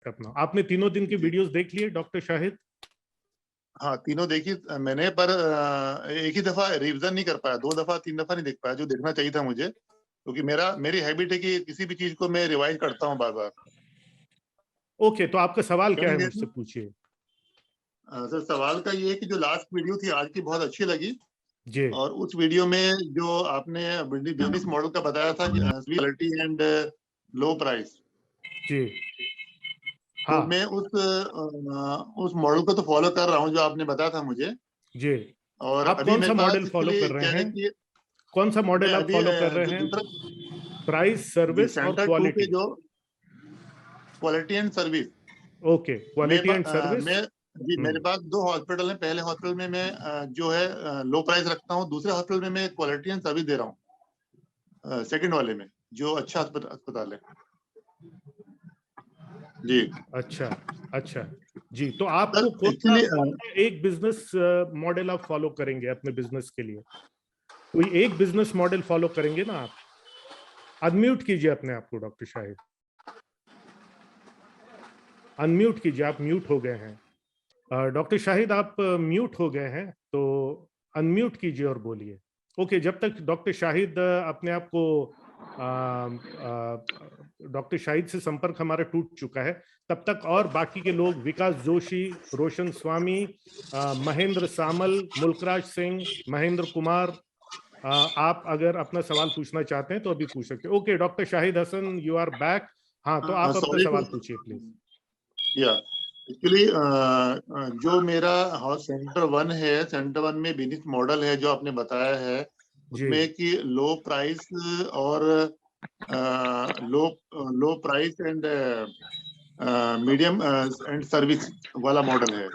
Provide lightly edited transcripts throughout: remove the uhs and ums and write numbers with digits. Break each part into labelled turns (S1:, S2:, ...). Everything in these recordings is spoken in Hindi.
S1: अपना। आपने तीनों दिन की वीडियोस देख लिए डॉक्टर शाहिद?
S2: हाँ, तीनों देखी मैंने, पर एक ही दफा रिवीजन नहीं कर पाया, 2 दफा 3 दफा नहीं देख पाया जो देखना चाहिए था मुझे, क्योंकि मेरी हैबिट है कि किसी भी चीज को मैं रिवाइज करता हूँ बार बार।
S1: ओके, तो आपका सवाल
S2: क्यों
S1: क्या
S2: नहीं
S1: है,
S2: देखना?
S1: मुझसे पूछिए।
S2: सर, सवाल का ये है कि जो लास्ट वीडियो थी आज की बहुत अच्छी लगी,
S1: जी
S2: और उस वीडियो में जो आपने बिजनेस मॉडल का बताया था कि क्वालिटी एंड लो प्राइस,
S1: जी।
S2: तो
S1: हाँ
S2: मैं उस मॉडल को तो फॉलो कर रहा हूँ जो आपने बताया था मुझे।
S1: जी।
S2: और
S1: आप
S2: अभी
S1: कौन सा
S2: मेरे
S1: मॉडल
S2: पास इसके
S1: फॉलो
S2: लिए
S1: कर रहे
S2: क्या है
S1: हैं?
S2: कि
S1: कौन सा
S2: मैं
S1: मॉडल आप
S2: अभी
S1: फॉलो कर रहे
S2: जो
S1: हैं?
S2: दूसरा,
S1: प्राइस,
S2: जी,
S1: सर्विस और
S2: सेंटर 2 पे
S1: क्वालिटी?
S2: जो quality and service,
S1: okay, quality and service.
S2: मैं जी, मेरे पास 2 हॉस्पिटल हैं। पहले हॉस्पिटल में मैं जो है लो प्राइस रखता हूँ, दूसरे हॉस्पिटल में मैं क्वालिटी एंड सर्विस दे रहा हूँ, सेकंड वाले में जो अच्छा अस्पताल है। जी
S1: अच्छा अच्छा। जी, तो
S2: सर,
S1: आपको कौन सा
S2: एक्चुअली
S1: एक बिजनेस मॉडल आप फॉलो करेंगे अपने बिजनेस के लिए? कोई एक बिजनेस मॉडल फॉलो करेंगे ना आप? अनम्यूट कीजिए अपने आप को डॉक्टर शाहिद, अनम्यूट कीजिए, आप म्यूट हो गए हैं। डॉक्टर शाहिद आप म्यूट हो गए हैं, तो अनम्यूट कीजिए और बोलिए। ओके, जब तक डॉक्टर शाहिद अपने आप को डॉक्टर शाहिद से संपर्क हमारा टूट चुका है, तब तक और बाकी के लोग, विकास जोशी, रोशन स्वामी, महेंद्र सामल, मुल्कराज सिंह, महेंद्र कुमार, आप अगर अपना सवाल पूछना चाहते हैं तो अभी पूछ सकते हैं। Okay doctor Shahid Hasan, you are back. हाँ, तो आप अपना
S2: सॉरी
S1: सवाल
S2: टू,
S1: पूछिए प्लीज।
S2: या एक्चुअली जो मेरा हाउस सेंटर 1 है, सेंटर 1 में बिजनेस मॉडल है जो आपने बताया है,
S1: जी
S2: उसमें कि लो प्राइस और low low price and medium and service वाला मॉडल है।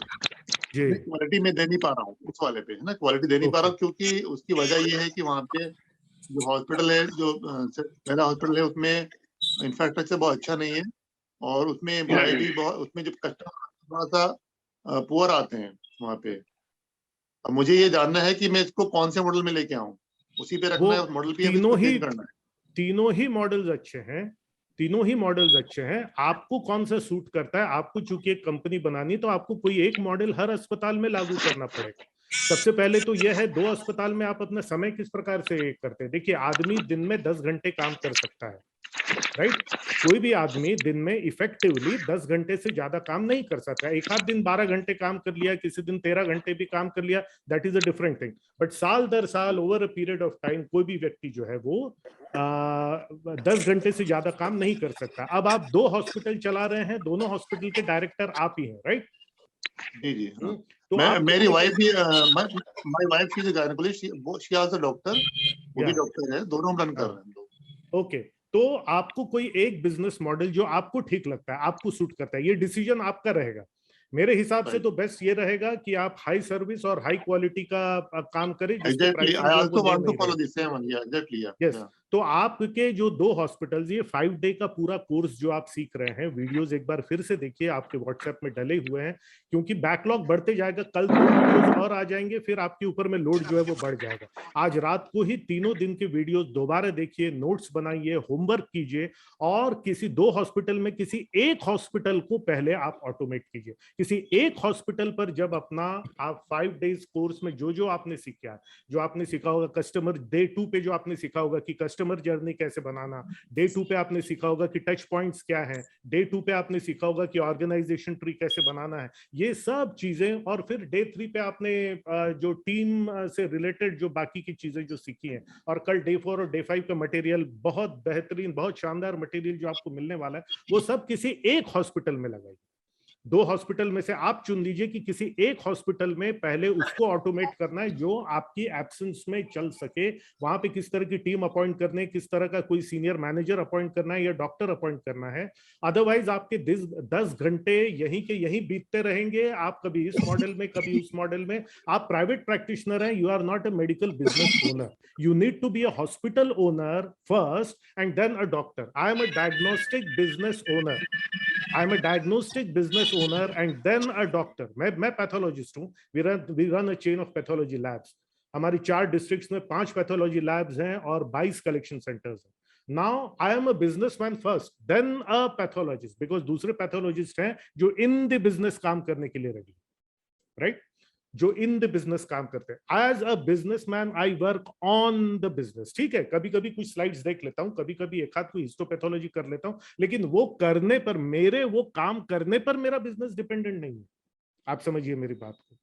S1: जी।
S2: मैं क्वालिटी में दे नहीं पा रहा हूँ उस वाले पे, है ना, क्वालिटी दे नहीं पा रहा
S1: ओके।
S2: हूँ, क्योंकि उसकी वजह ये है कि वहाँ पे जो हॉस्पिटल है, जो पहला हॉस्पिटल है, उसमें इंफ्रास्ट्रक्चर बहुत अच्छा नहीं है, और उसमें एम्प्लॉय भी बहुत, उसमें जो कस्टमर थोड़ा सा पुअर आते हैं वहाँ पे। अब मुझे ये जानना है कि मैं इसको कौन से मॉडल में लेके आऊँ, उसी पे
S1: वो
S2: रखना है उस मॉडल पे, या फिर इसको
S1: तीनों ही
S2: चेंज करना है?
S1: तीनों ही मॉडल्स अच्छे हैं, तीनों ही मॉडल्स अच्छे हैं। आपको कौन सा सूट करता है? आपको चूंकि एक कंपनी बनानी, तो आपको कोई एक मॉडल हर अस्पताल में लागू करना पड़ेगा। सबसे पहले तो यह है, 2 अस्पताल में आप अपना समय किस प्रकार से करते हैं? देखिए, आदमी दिन में 10 घंटे काम कर सकता है, राइट? कोई भी आदमी दिन में इफेक्टिवली 10 घंटे से ज्यादा काम नहीं कर सकता। एक आध दिन 12 घंटे काम कर लिया, किसी दिन 13 घंटे भी काम कर लिया, that is a different thing. But साल दर साल, over a period of time, कोई भी व्यक्ति जो है वो 10 घंटे से ज्यादा काम नहीं कर सकता। अब आप 2 हॉस्पिटल चला रहे हैं, दोनों हॉस्पिटल के डायरेक्टर आप ही हैं, राइट?
S2: जी जी, हाँ।
S1: तो
S2: मैं,
S1: आपको
S2: मेरी
S1: कोई
S2: वाइफ भी, my wife she is a gynaecologist, she also doctor, वो
S1: या
S2: भी डॉक्टर है, दोनों हम रन कर
S1: हाँ,
S2: रहे हैं हम लोग।
S1: ओके। तो आपको कोई एक बिजनेस मॉडल जो आपको ठीक लगता है, आपको सूट करता है, ये डिसीजन आपका रहेगा। मेरे हिसाब से
S2: राइट,
S1: तो बेस्ट ये रहेगा कि आप हाई सर्विस और हाई क्वालिटी का काम करें, जिससे
S2: एग्जैक्टली,
S1: प्राइसिंग
S2: आई
S1: जो है वो
S2: आल्सो
S1: लो
S2: वांट टू
S1: नहीं
S2: फॉलो
S1: रहेगी।
S2: दिस सेम वन, या एग्जैक्टली,
S1: यस।
S2: या
S1: तो आपके जो 2 हॉस्पिटल्स, ये 5 डे का पूरा कोर्स जो आप सीख रहे हैं, वीडियोस एक बार फिर से देखिए, आपके व्हाट्सएप में डले हुए हैं, क्योंकि बैकलॉग बढ़ते जाएगा। कल 2 वीडियोस और आ जाएंगे, फिर आपके ऊपर में लोड जो है वो बढ़ जाएगा। आज रात को ही तीनों दिन के वीडियोस दोबारा देखिए, नोट्स बनाइए, होमवर्क कीजिए, और किसी 2 हॉस्पिटल में किसी एक हॉस्पिटल को पहले आप ऑटोमेट कीजिए। किसी एक हॉस्पिटल पर जब अपना आप 5 डेज कोर्स में जो जो आपने सीखा, जो आपने सीखा होगा, कस्टमर डे 2 पे जो आपने सीखा होगा कि कस्टमर जर्नी कैसे बनाना, डे 2 पे आपने सीखा होगा कि टच पॉइंट्स क्या है, डे 2 पे आपने सीखा होगा कि ऑर्गेनाइजेशन ट्री कैसे बनाना है, ये सब चीजें। और फिर डे 3 पे आपने जो टीम से रिलेटेड जो बाकी की चीजें जो सीखी हैं, और कल डे 4 और डे 5 का मटेरियल, बहुत बेहतरीन, बहुत शानदार मटेरियल जो आपको मिलने वाला है, वो सब किसी एक हॉस्पिटल में लगाइए। 2 हॉस्पिटल में से आप चुन लीजिए कि किसी एक हॉस्पिटल में पहले उसको ऑटोमेट करना है, जो आपकी एब्सेंस में चल सके। वहां पे किस तरह की टीम अपॉइंट करने, किस तरह का कोई सीनियर मैनेजर अपॉइंट करना है या डॉक्टर अपॉइंट करना है। अदरवाइज आपके 10 घंटे यहीं के यहीं बीतते रहेंगे। आप कभी इस मॉडल में, कभी उस मॉडल में। आप प्राइवेट प्रैक्टिशनर हैं, you are not a medical business owner. You need to be a hospital owner first and then a doctor. I am a diagnostic business owner. I am a diagnostic business owner and then a doctor. मैं पैथोलॉजिस्ट हूँ। We run a chain of pathology labs. हमारी 4 डिस्ट्रिक्ट्स में 5 पैथोलॉजी लैब्स हैं और 22 कलेक्शन सेंटर्स हैं। Now I am a businessman first, then a pathologist, because दूसरे पैथोलॉजिस्ट हैं जो इन द बिजनेस काम करने के लिए रेडी, राइट, जो इन द बिजनेस काम करते हैं। As a businessman I work on the business. ठीक है, कभी कभी कुछ स्लाइड्स देख लेता हूं, कभी कभी एक हाथ कोई हिस्टोपैथोलॉजी कर लेता हूं, लेकिन वो करने पर, मेरे वो काम करने पर मेरा बिजनेस डिपेंडेंट नहीं है। आप समझिए मेरी बात को।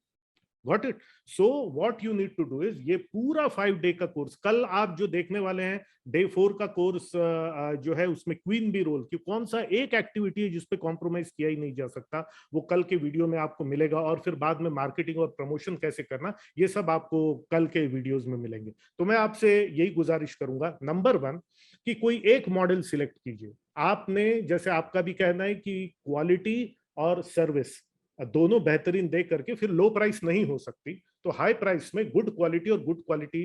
S1: Got it? So what you need to do is ये पूरा 5 डे का कोर्स, कल आप जो देखने वाले हैं डे 4 का कोर्स जो है, उसमें क्वीन बी रोल की कौन सा एक एक्टिविटी है जिसपे कॉम्प्रोमाइज किया ही नहीं जा सकता, वो कल के वीडियो में आपको मिलेगा। और फिर बाद में मार्केटिंग और प्रमोशन कैसे करना, ये सब आपको कल के वीडियोस में मिलेंगे। तो मैं आपसे यही गुजारिश करूंगा, नंबर 1 कि कोई एक मॉडल सिलेक्ट कीजिए। आपने, जैसे आपका भी कहना है कि क्वालिटी और सर्विस दोनों बेहतरीन दे करके फिर लो प्राइस नहीं हो सकती, तो हाई प्राइस में गुड क्वालिटी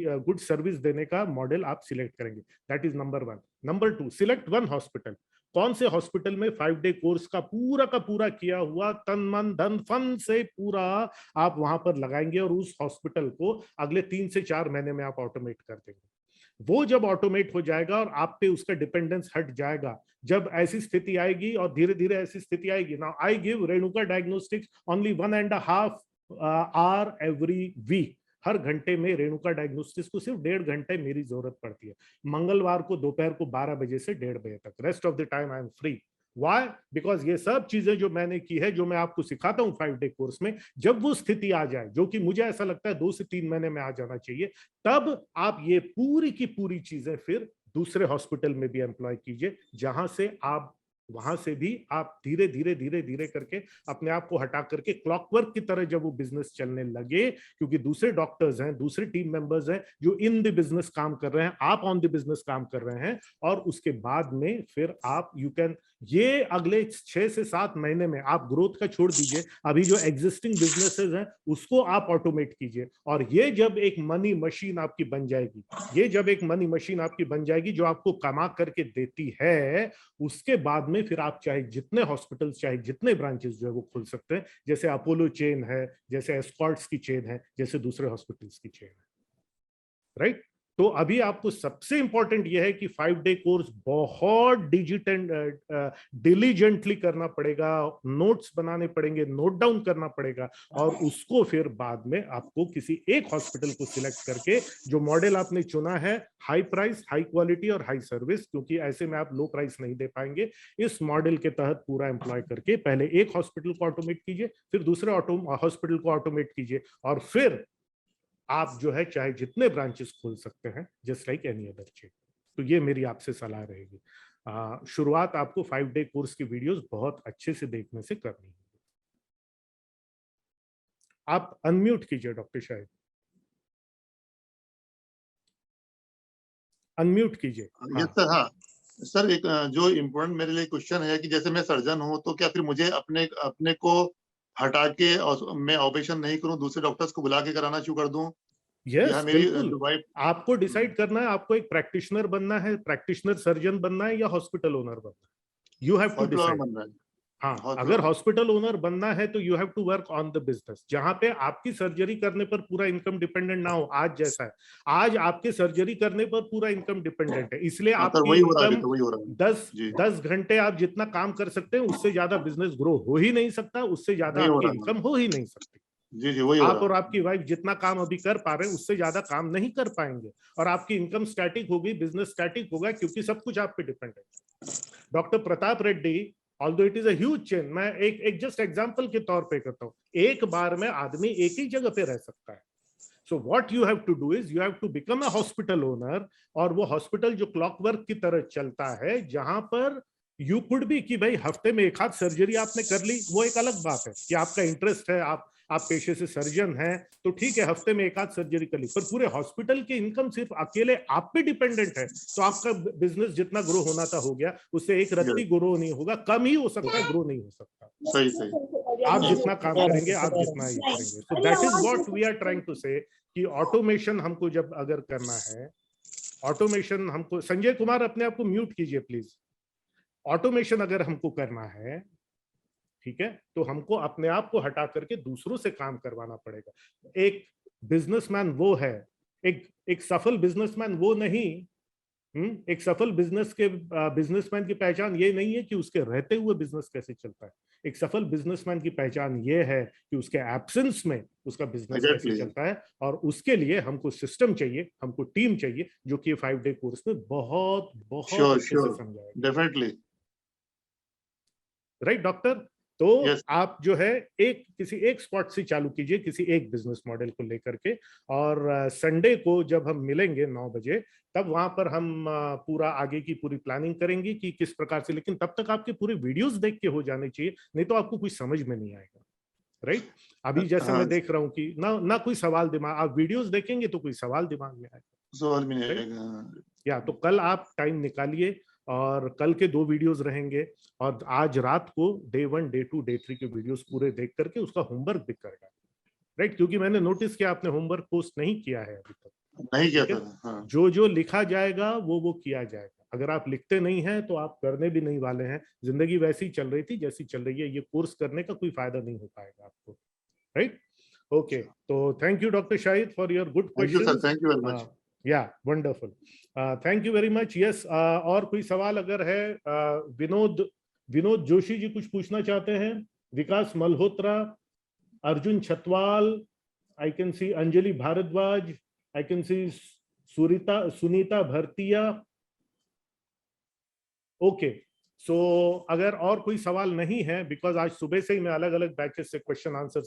S1: और गुड सर्विस देने का मॉडल आप सिलेक्ट करेंगे। That is number 1। Number 2, select 1 hospital. कौन से हॉस्पिटल में 5 डे कोर्स का पूरा किया हुआ तन मन धन फन से पूरा आप वहां पर लगाएंगे, और उस हॉस्पिटल को अगले 3 से 4 महीने में आप ऑटोमेट कर देंगे। वो जब ऑटोमेट हो जाएगा और आप पे उसका डिपेंडेंस हट जाएगा, जब ऐसी स्थिति आएगी, और धीरे धीरे ऐसी स्थिति आएगी, now I give Renuka diagnostics only 1.5 hour every week. हर घंटे में रेणुका डायग्नोस्टिक्स को सिर्फ 1.5 घंटे मेरी जरूरत पड़ती है, मंगलवार को दोपहर को 12 बजे से 1:30 बजे तक। Rest of the time I am free. Why? Because ये सब चीजें जो मैंने की है, जो मैं आपको सिखाता हूँ 5 डे कोर्स में, जब वो स्थिति आ जाए, जो कि मुझे ऐसा लगता है 2 से 3 महीने में आ जाना चाहिए, तब आप ये पूरी की पूरी चीजें फिर दूसरे हॉस्पिटल में भी एम्प्लॉय कीजिए, जहां से आप, वहां से भी आप धीरे धीरे करके अपने आप को हटा करके क्लॉकवर्क की तरह जब वो बिजनेस चलने लगे, क्योंकि दूसरे डॉक्टर्स हैं, दूसरे टीम मेंबर्स हैं जो इन द बिजनेस काम कर रहे हैं, आप ऑन द बिजनेस काम कर रहे हैं, और उसके बाद में फिर आप यू कैन, ये अगले 6 से 7 महीने में आप ग्रोथ का छोड़ दीजिए, अभी जो एग्जिस्टिंग बिजनेसेस हैं उसको आप ऑटोमेट कीजिए, और ये जब एक मनी मशीन आपकी बन जाएगी, ये जब एक मनी मशीन आपकी बन जाएगी जो आपको कमा करके देती है, उसके बाद में फिर आप चाहे जितने हॉस्पिटल्स, चाहे जितने ब्रांचेस जो है वो खोल सकते हैं, जैसे अपोलो चेन है, जैसे एस्कॉर्ट्स की चेन है, जैसे दूसरे हॉस्पिटल्स की चेन है, राइट। तो अभी आपको सबसे इंपॉर्टेंट यह है कि 5 डे कोर्स बहुत डिलीजेंटली करना पड़ेगा, नोट्स बनाने पड़ेंगे, नोट डाउन करना पड़ेगा, और उसको फिर बाद में आपको किसी एक हॉस्पिटल को सिलेक्ट करके, जो मॉडल आपने चुना है, हाई प्राइस, हाई क्वालिटी और हाई सर्विस, क्योंकि ऐसे में आप लो प्राइस नहीं दे पाएंगे, इस मॉडल के तहत पूरा एम्प्लॉय करके पहले एक हॉस्पिटल को ऑटोमेट कीजिए, फिर दूसरे हॉस्पिटल को ऑटोमेट कीजिए, और फिर आप जो है चाहे जितने ब्रांचेस खोल सकते हैं, just like any other chain. तो ये मेरी आपसे सलाह रहेगी। शुरुआत आपको 5 डे कोर्स की वीडियोस बहुत अच्छे से देखने से करनी है। आप अनम्यूट कीजिए डॉक्टर शाहिद, अनम्यूट कीजिए।
S2: Yes sir. हाँ सर, एक जो इम्पोर्टेंट मेरे लिए क्वेश्चन है कि जैसे मैं सर्जन हूँ, तो क्या फिर मुझे अपने अपने को हटा के और मैं ऑपरेशन नहीं करूँ, दूसरे डॉक्टर्स को बुला के कराना शुरू कर दूं?
S1: यस,
S2: मेरी
S1: बिल्कुल।
S2: जो वाइफ,
S1: आपको डिसाइड करना है, आपको एक प्रैक्टिशनर बनना है, प्रैक्टिशनर सर्जन बनना है, या हॉस्पिटल ओनर बनना है। You have to decide.
S2: बन रहा है।
S1: हाँ, अगर हॉस्पिटल ओनर बनना है तो you have to work on the business, जहां पे आपकी सर्जरी करने पर पूरा इनकम डिपेंडेंट ना हो, आज जैसा है। आज आपके सर्जरी करने पर पूरा इनकम डिपेंडेंट है, इसलिए आपकी इनकम 10 घंटे आप जितना काम कर सकते हैं, उससे ज्यादा बिजनेस ग्रो हो ही नहीं सकता, उससे ज्यादा आपकी इनकम हो ही नहीं सकती।
S2: जी जी, वही
S1: आप और आपकी वाइफ जितना काम अभी कर पा रहे हैं, उससे ज्यादा काम नहीं कर पाएंगे, और आपकी इनकम स्टैटिक होगी, बिजनेस स्टैटिक होगा, क्योंकि सब कुछ आप पे डिपेंड है। Doctor Pratap Reddy, although it is a huge chain, मैं एक जस्ट एग्जांपल के तौर पे करता हूं, एक बार में आदमी एक ही जगह पे रह सकता है। So what you have to do is you have to become a hospital owner, और वो हॉस्पिटल जो क्लॉकवर्क की तरह चलता है, जहां पर यू कुड भी कि भाई हफ्ते में एक हाथ सर्जरी आपने कर ली, वो एक अलग बात है कि आपका इंटरेस्ट है, आप पेशे से सर्जन हैं, तो ठीक है, हफ्ते में एक आध सर्जरी कर ली, पर पूरे हॉस्पिटल की इनकम सिर्फ अकेले आप पे डिपेंडेंट है, तो आपका बिजनेस जितना ग्रो होना था हो गया, उससे एक रत्ती ग्रो नहीं होगा, कम ही हो सकता है, ग्रो नहीं हो सकता।
S2: सही सही।
S1: आप जितना काम करेंगे, आप जितना ही करेंगे। So that is what we are trying to say, कि ऑटोमेशन हमको जब अगर करना है, ऑटोमेशन हमको, संजय कुमार अपने आप को म्यूट कीजिए प्लीज। ऑटोमेशन अगर हमको करना है, ठीक है, तो हमको अपने आप को हटा करके दूसरों से काम करवाना पड़ेगा। एक बिजनेसमैन वो है, एक सफल बिजनेसमैन वो नहीं एक सफल बिजनेसमैन की पहचान ये नहीं है कि उसके रहते हुए बिजनेस कैसे चलता है। एक सफल बिजनेसमैन की पहचान ये है कि उसके एब्सेंस में उसका बिजनेस कैसे
S2: एग्जैक्टली।
S1: चलता है। और उसके लिए हमको सिस्टम चाहिए, हमको टीम चाहिए, जो कि 5 डे कोर्स में बहुत बहुत
S2: श्योर
S1: अच्छे से
S2: श्योर,
S1: समझाएगा।
S2: डेफिनेटली।
S1: Right doctor? तो
S2: यस।
S1: आप जो है किसी एक स्पॉट से चालू कीजिए, किसी एक बिजनेस मॉडल को लेकर के। और संडे को जब हम मिलेंगे 9 बजे, तब वहां पर हम पूरा आगे की पूरी प्लानिंग करेंगे कि किस प्रकार से। लेकिन तब तक आपके पूरे वीडियोस देख के हो जाने चाहिए, नहीं तो आपको कुछ समझ में नहीं आएगा। राइट? अभी जैसे
S2: हाँ,
S1: मैं देख रहा हूँ कि ना ना कोई सवाल दिमाग, आप वीडियोस देखेंगे तो कोई सवाल दिमाग में आएगा।
S2: सवाल भी नहीं
S1: राइट?
S2: आएगा।
S1: या तो कल आप टाइम निकालिए, और कल के 2 वीडियोस रहेंगे, और आज रात को डे 1, डे 2, डे 3 के वीडियोस पूरे देख करके उसका होमवर्क भी करना। राइट? क्योंकि मैंने नोटिस किया आपने होमवर्क पोस्ट नहीं किया है अभी तक।
S2: नहीं किया
S1: ठीक है?
S2: था। हाँ।
S1: जो जो लिखा जाएगा वो किया जाएगा। अगर आप लिखते नहीं हैं तो आप करने भी नहीं वाले हैं। जिंदगी वैसी चल रही थी जैसी चल रही है, ये कोर्स करने का कोई फायदा नहीं हो पाएगा आपको। राइट? ओके, तो thank you doctor Shahid for your good
S2: thank you sir,
S1: questions.
S2: Thank you very much.
S1: Yeah wonderful, thank you very much. Yes, और कोई सवाल अगर है, विनोद विनोद जोशी जी कुछ पूछना चाहते हैं? Vikas Malhotra, Arjun Chhatwal, I can see Anjali Bhardwaj, I can see Sunita Bhartiya. Okay, so अगर और कोई सवाल नहीं है, बिकॉज आज सुबह से ही मैं अलग अलग बैचेस से क्वेश्चन आंसर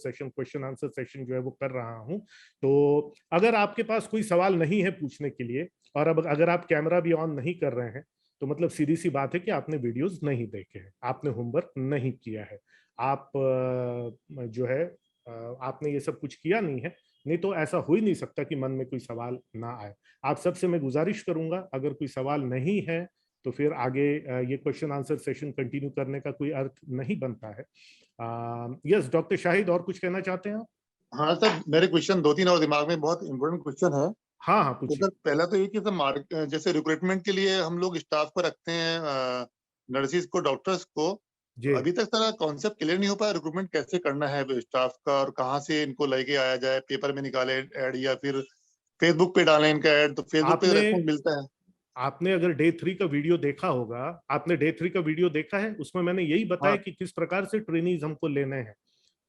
S1: सेशन जो है वो कर रहा हूं, तो अगर आपके पास कोई सवाल नहीं है पूछने के लिए, और अब अगर आप कैमरा भी ऑन नहीं कर रहे हैं, तो मतलब सीधी सी बात है कि आपने वीडियोस नहीं देखे हैं, आपने होमवर्क नहीं किया है, आप जो है आपने ये सब कुछ किया नहीं है। नहीं तो ऐसा हो ही नहीं सकता कि मन में कोई सवाल ना आए। आप सबसे मैं गुजारिश करूंगा, अगर कोई सवाल नहीं है तो फिर आगे ये क्वेश्चन आंसर सेशन कंटिन्यू करने का कोई अर्थ नहीं बनता है। यस डॉक्टर शाहिद, और कुछ कहना चाहते हैं आप?
S2: हाँ सर, मेरे क्वेश्चन 2-3 और दिमाग में, बहुत इंपॉर्टेंट क्वेश्चन है।
S1: हाँ हाँ,
S2: तो
S1: पूछिए।
S2: सर पहला तो ये कि सर जैसे रिक्रूटमेंट के लिए हम लोग स्टाफ को रखते हैं, नर्सिस को, डॉक्टर्स को। तो
S1: जी,
S2: अभी तक सर कॉन्सेप्ट क्लियर नहीं हो पाया, रिक्रूटमेंट कैसे करना है स्टाफ का, और कहाँ से इनको लेके आया जाए, पेपर में निकाले ऐड या फिर फेसबुक पे डालें इनका ऐड। तो फेसबुक पे
S1: आपने
S2: रेस्पॉन्स मिलता है?
S1: आपने अगर डे 3 का वीडियो देखा होगा, आपने डे 3 का वीडियो देखा है, उसमें मैंने यही बताया
S2: हाँ
S1: कि किस प्रकार से ट्रेनीज हमको लेने हैं।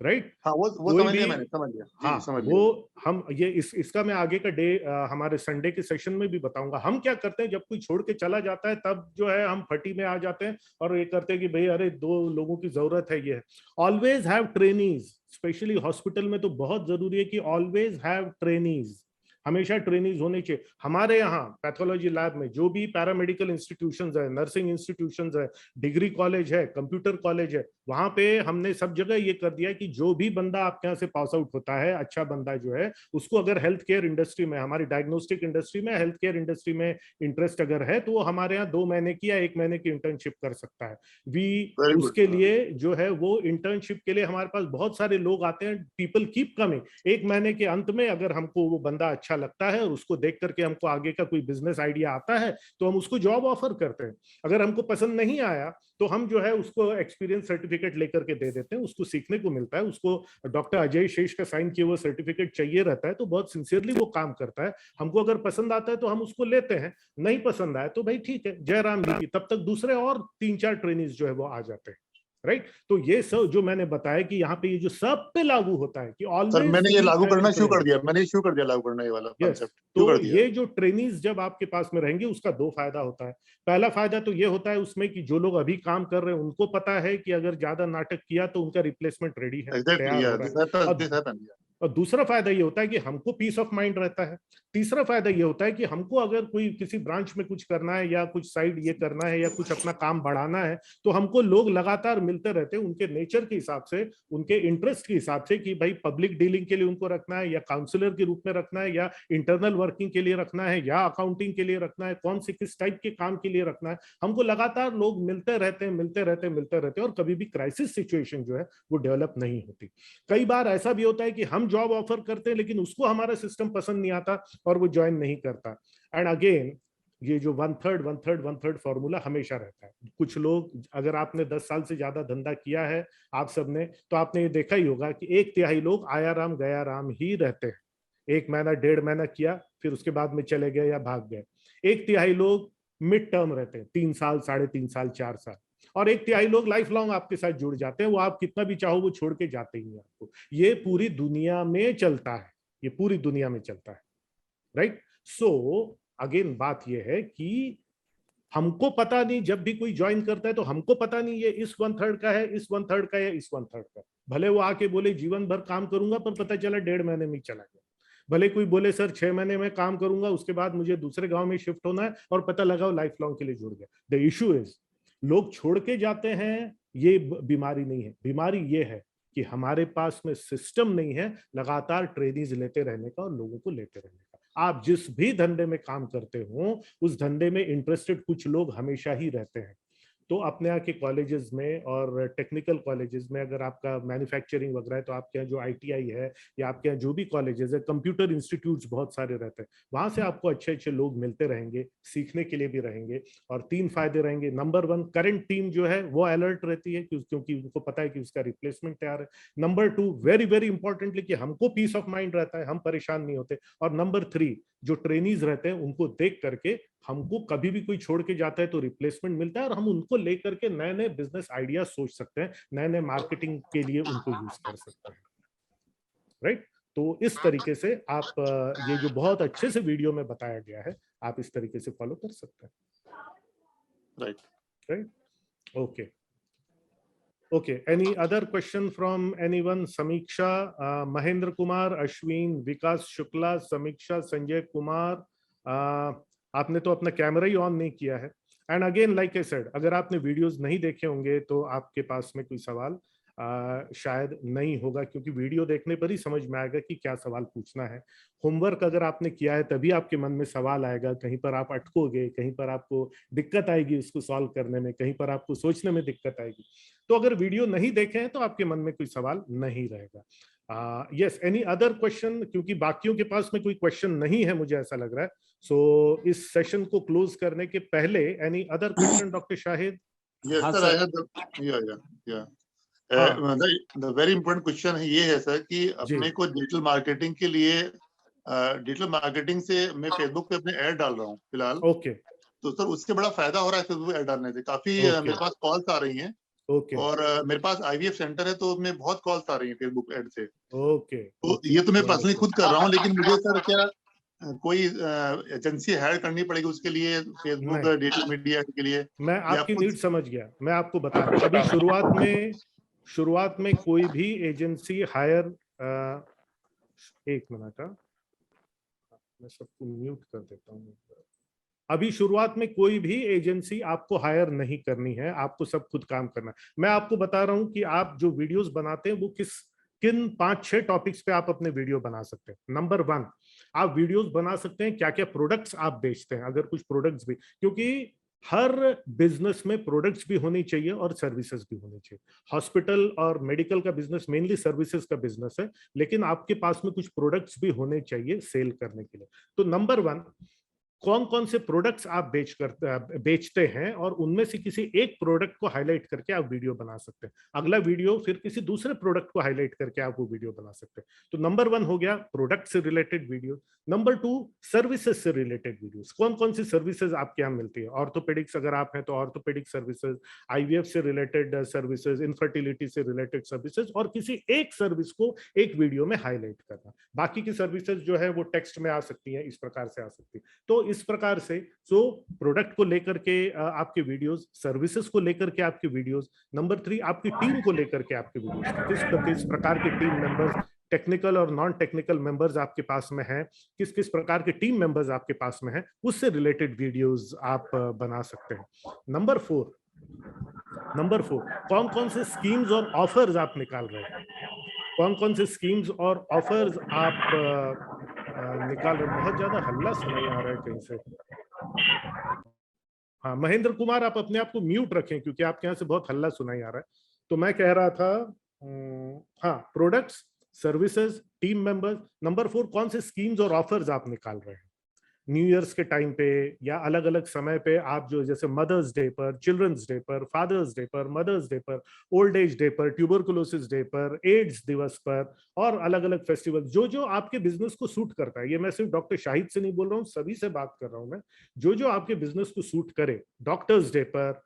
S1: राइट?
S2: हाँ, वो
S1: कोई
S2: समझ
S1: भी,
S2: लिया मैंने, समझ लिया जी,
S1: हाँ
S2: समझ
S1: वो,
S2: लिया।
S1: हम ये इसका मैं आगे का हमारे संडे के सेशन में भी बताऊंगा। हम क्या करते हैं, जब कोई छोड़ के चला जाता है तब जो है हम फटी में आ जाते हैं और ये करते हैं कि भाई अरे 2 लोगों की जरूरत है। ये always have trainees, specially hospital में तो बहुत जरूरी है कि ऑलवेज हैव ट्रेनीज, हमेशा ट्रेनीज होने चाहिए। हमारे यहाँ पैथोलॉजी लैब में जो भी पैरामेडिकल इंस्टीट्यूशंस है, नर्सिंग इंस्टीट्यूशंस है, डिग्री कॉलेज है, कंप्यूटर कॉलेज है, वहां पे हमने सब जगह ये कर दिया है कि जो भी बंदा आपके यहाँ से पास आउट होता है, अच्छा बंदा जो है, उसको अगर हेल्थ केयर इंडस्ट्री में, हमारी डायग्नोस्टिक इंडस्ट्री में, हेल्थ केयर इंडस्ट्री में इंटरेस्ट अगर है, तो वो हमारे यहाँ 2 महीने की या 1 महीने की इंटर्नशिप कर सकता है। We
S2: very good.
S1: उसके लिए जो है वो इंटर्नशिप के लिए हमारे पास बहुत सारे लोग आते हैं। People keep coming. 1 महीने के अंत में अगर हमको वो बंदा अच्छा लगता है और उसको देख करके हमको आगे का कोई बिजनेस आइडिया आता है, तो हम उसको जॉब ऑफर करते हैं। अगर हमको पसंद नहीं आया तो हम जो है उसको एक्सपीरियंस सर्टिफिकेट लेकर के दे देते हैं, उसको सीखने को मिलता है। उसको डॉक्टर अजय शेष का साइन किया हुआ सर्टिफिकेट चाहिए रहता है, तो बहुत सिंसियरली वो काम करता है। हमको अगर पसंद आता है तो हम उसको लेते हैं, नहीं पसंद आया तो भाई ठीक है, जयराम जी की, तब तक दूसरे और 3-4 ट्रेनिज जो है वो आ जाते हैं। राइट? तो ये सब जो मैंने बताया कि यहाँ पे ये जो सब पे लागू होता है कि
S2: सर
S1: ऑलवेज
S2: मैंने ये
S1: कीप
S2: लागू
S1: हैविंग
S2: करना शुरू कर
S1: ट्रेनिंग।
S2: दिया, मैंने शुरू कर दिया लागू करना, ये वाला
S1: यस,
S2: कॉन्सेप्ट
S1: तो
S2: शुरू कर दिया।
S1: ये जो ट्रेनीज जब आपके पास में रहेंगे, उसका 2 फायदा होता है। पहला फायदा तो ये होता है उसमें कि जो लोग अभी काम कर रहे हैं उनको पता है कि अगर ज्यादा नाटक किया तो उनका रिप्लेसमेंट रेडी है,
S2: एग्जैक्टली,
S1: तैयार
S2: या
S1: हो रहा है।
S2: दिस हैपेंस,
S1: और
S2: दिस हैपेंस।
S1: और दूसरा फायदा ये होता है कि हमको पीस ऑफ माइंड रहता है। तीसरा फायदा ये होता है कि हमको अगर कोई किसी ब्रांच में कुछ करना है, या कुछ साइड ये करना है, या कुछ अपना काम बढ़ाना है, तो हमको लोग लगातार मिलते रहते हैं उनके नेचर के हिसाब से, उनके इंटरेस्ट के हिसाब से, कि भाई पब्लिक डीलिंग के लिए उनको रखना है, या काउंसलर के रूप में रखना है, या इंटरनल वर्किंग के लिए रखना है, या अकाउंटिंग के लिए रखना है, कौन से किस टाइप के काम के लिए रखना है। हमको लगातार लोग मिलते रहते हैं, मिलते रहते हैं, और कभी भी क्राइसिस सिचुएशन जो है वो डेवलप नहीं होती। कई बार ऐसा भी होता है कि हम जॉब ऑफर करते हैं लेकिन उसको हमारा सिस्टम पसंद नहीं आता और वो ज्वाइन नहीं करता। एंड अगेन, ये जो 1/3 फॉर्मूला हमेशा रहता है। कुछ लोग, अगर आपने 10 साल से ज्यादा धंधा किया है आप सबने, तो आपने ये देखा ही होगा कि 1/3 लोग आया राम गया राम ही रहते हैं। 1 महीना 1.5 महीना किया, फिर उसके बाद में चले गए या भाग गए। 1/3 लोग मिड टर्म रहते हैं, 3 साल, 3.5 साल, 4 साल, और 1/3 लोग लाइफ लॉन्ग आपके साथ जुड़ जाते हैं, वो आप कितना भी चाहो वो छोड़ के जाते ही नहीं आपको। ये पूरी दुनिया में चलता है, ये पूरी दुनिया में चलता है, राइट। सो अगेन बात ये है कि हमको पता नहीं, जब भी कोई ज्वाइन करता है तो हमको पता नहीं ये इस 1/3 का है, इस 1/3 का, या इस 1/3 का। भले वो आके बोले जीवन भर काम करूंगा, पर पता चला 1.5 महीने में ही चला गया। भले कोई बोले सर 6 महीने में काम करूंगा, उसके बाद मुझे दूसरे गांव में शिफ्ट होना है, और पता लगा वो लाइफ लॉन्ग के लिए जुड़ गया। द इशू इज लोग छोड़ के जाते हैं, ये बीमारी नहीं है। बीमारी ये है कि हमारे पास में सिस्टम नहीं है लगातार ट्रेनिंग लेते रहने का और लोगों को लेते रहने का। आप जिस भी धंधे में काम करते हो, उस धंधे में इंटरेस्टेड कुछ लोग हमेशा ही रहते हैं। तो अपने यहाँ के कॉलेजेस में और टेक्निकल कॉलेजेस में, अगर आपका मैन्युफैक्चरिंग वगैरह है तो आपके यहाँ जो ITI है, या आपके यहाँ जो भी कॉलेजेस है, कंप्यूटर इंस्टीट्यूट्स बहुत सारे रहते हैं, वहां से आपको अच्छे अच्छे लोग मिलते रहेंगे, सीखने के लिए भी रहेंगे। और 3 फायदे रहेंगे। नंबर 1, करंट टीम जो है वो अलर्ट रहती है क्योंकि उनको पता है कि उसका रिप्लेसमेंट तैयार है। नंबर 2, वेरी वेरी इंपॉर्टेंटली, कि हमको पीस ऑफ माइंड रहता है, हम परेशान नहीं होते। और नंबर 3, जो ट्रेनीज रहते हैं उनको देख करके हमको कभी भी कोई छोड़ के जाता है तो रिप्लेसमेंट मिलता है, और हम उनको लेकर के नए नए बिजनेस आइडिया सोच सकते हैं, नए नए मार्केटिंग के लिए उनको यूज कर सकते हैं, राइट। तो इस तरीके से आप ये जो बहुत अच्छे से वीडियो में बताया गया है, आप इस तरीके से फॉलो कर सकते हैं,
S2: right
S1: right. Okay okay, any other question from anyone? समीक्षा, महेंद्र कुमार, अश्विन, विकास शुक्ला, समीक्षा, संजय कुमार, आपने तो अपना कैमरा ही ऑन नहीं किया है। And again like I said, अगर आपने वीडियोस नहीं देखे होंगे तो आपके पास में कोई सवाल शायद नहीं होगा, क्योंकि वीडियो देखने पर ही समझ में आएगा कि क्या सवाल पूछना है। होमवर्क अगर आपने किया है तभी आपके मन में सवाल आएगा, कहीं पर आप अटकोगे, कहीं पर आपको दिक्कत आएगी उसको सॉल्व करने में, कहीं पर आपको सोचने में दिक्कत आएगी। तो अगर वीडियो नहीं देखे हैं तो आपके मन में कोई सवाल नहीं रहेगा। Yes, any other question? क्योंकि बाकियों के पास में कोई क्वेश्चन नहीं है मुझे ऐसा लग रहा है। सो इस सेशन को क्लोज करने के पहले any other question doctor Shahid?
S2: Yes sir, I have या द वेरी इंपॉर्टेंट क्वेश्चन है, ये है सर कि अपने को डिजिटल मार्केटिंग के लिए, डिजिटल मार्केटिंग से मैं फेसबुक पे अपने ऐड डाल रहा हूँ फिलहाल।
S1: ओके।
S2: तो सर उससे बड़ा फायदा हो रहा है फेसबुक ऐड डालने से, काफी मेरे पास कॉल्स आ रही हैं। और मेरे पास IVF सेंटर है, तो उसमें बहुत कॉल्स आ रही हैं फेसबुक ऐड से। तो ये तो मैं पर्सनली खुद कर रहा हूँ, लेकिन मुझे सर क्या कोई एजेंसी हायर करनी पड़ेगी उसके लिए, फेसबुक डिजिटल मीडिया के लिए?
S1: मैं आपकी नीड समझ गया, मैं आपको बता रहा हूँ। अभी शुरुआत में कोई भी एजेंसी हायर, एक मिनट, मैं सबको म्यूट कर देता हूँ। अभी शुरुआत में कोई भी एजेंसी आपको हायर नहीं करनी है, आपको सब खुद काम करना है। मैं आपको बता रहा हूं कि आप जो वीडियोस बनाते हैं वो किन 5-6 टॉपिक्स पे आप अपने वीडियो बना सकते हैं। नंबर 1, आप वीडियोस बना सकते हैं क्या क्या प्रोडक्ट्स आप बेचते हैं, अगर कुछ प्रोडक्ट्स भी, क्योंकि हर बिजनेस में प्रोडक्ट्स भी होनी चाहिए और सर्विसेज भी होनी चाहिए। हॉस्पिटल और मेडिकल का बिजनेस मेनली सर्विसेज का बिजनेस है, लेकिन आपके पास में कुछ प्रोडक्ट्स भी होने चाहिए सेल करने के लिए। तो नंबर 1, कौन कौन से प्रोडक्ट्स आप बेचते हैं, और उनमें से किसी एक प्रोडक्ट को हाईलाइट करके आप वीडियो बना सकते हैं। अगला वीडियो फिर किसी दूसरे प्रोडक्ट को हाईलाइट करके आप वो वीडियो बना सकते हैं। तो नंबर 1 हो गया प्रोडक्ट से रिलेटेड वीडियो। नंबर 2, सर्विसेज से रिलेटेड वीडियोस। कौन कौन सी सर्विसेज आपके यहाँ मिलती है? ऑर्थोपेडिक्स अगर आप हैं तो ऑर्थोपेडिक सर्विसेज, IVF से रिलेटेड सर्विसेज, इनफर्टिलिटी से रिलेटेड सर्विसेज, और किसी एक सर्विस को एक वीडियो में हाईलाइट करना। बाकी की सर्विसेज जो है वो टेक्स्ट में आ सकती है, इस प्रकार से आ सकती है। तो इस प्रकार से प्रोडक्ट को लेकर के आपके वीडियोस, सर्विसेज को लेकर के आपके वीडियोस। नंबर 3, आपकी टीम को लेकर के आपके वीडियोस, किस प्रकार के टीम मेंबर्स, टेक्निकल और नॉन टेक्निकल मेंबर्स आपके पास में हैं, किस किस प्रकार के टीम मेंबर्स आपके पास में हैं, उससे रिलेटेड वीडियोस आप बना सकते हैं। नंबर 4, कौन कौन से स्कीम्स और ऑफर्स आप निकाल रहे हैं, कौन कौन से स्कीम्स और ऑफर्स आप निकाल रहे हैं। बहुत ज्यादा हल्ला सुनाई आ रहा है कहीं से। हाँ महेंद्र कुमार, आप अपने आप को म्यूट रखें क्योंकि आपके यहाँ से बहुत हल्ला सुनाई आ रहा है। तो मैं कह रहा था, हाँ, products, services, team members. Number 4, कौन से स्कीम्स और ऑफर्स आप निकाल रहे हैं। न्यू ईयर्स के टाइम पे या अलग अलग समय पे आप जो जैसे मदर्स डे पर, चिल्ड्रंस डे पर, फादर्स डे पर, मदर्स डे पर, ओल्ड एज डे पर, ट्यूबरकुलोसिस डे पर, एड्स दिवस पर और अलग अलग फेस्टिवल जो जो आपके बिजनेस को सूट करता है, ये मैं सिर्फ डॉक्टर शाहिद से नहीं बोल रहा हूँ, सभी से बात कर रहा हूँ मैं, जो जो आपके बिजनेस को सूट करे, डॉक्टर्स डे पर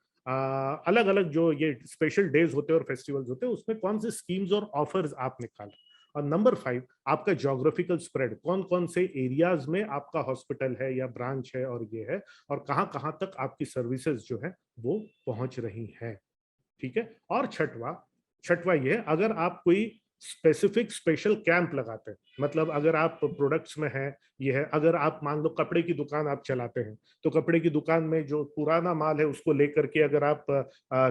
S1: अलग अलग जो ये स्पेशल डेज होते हैं और फेस्टिवल्स होते हैं, उसमें कौन से स्कीम्स और ऑफर्स आप निकालें। और नंबर 5 आपका ज्योग्राफिकल स्प्रेड, कौन कौन से एरियाज में आपका हॉस्पिटल है या ब्रांच है और ये है, और कहां कहां तक आपकी सर्विसेज जो है वो पहुंच रही है। ठीक है। और छठवा छठवा ये है, अगर आप कोई स्पेसिफिक स्पेशल कैंप लगाते हैं, मतलब अगर आप प्रोडक्ट्स में हैं, ये है, अगर आप मान लो कपड़े की दुकान आप चलाते हैं, तो कपड़े की दुकान में जो पुराना माल है उसको लेकर के अगर आप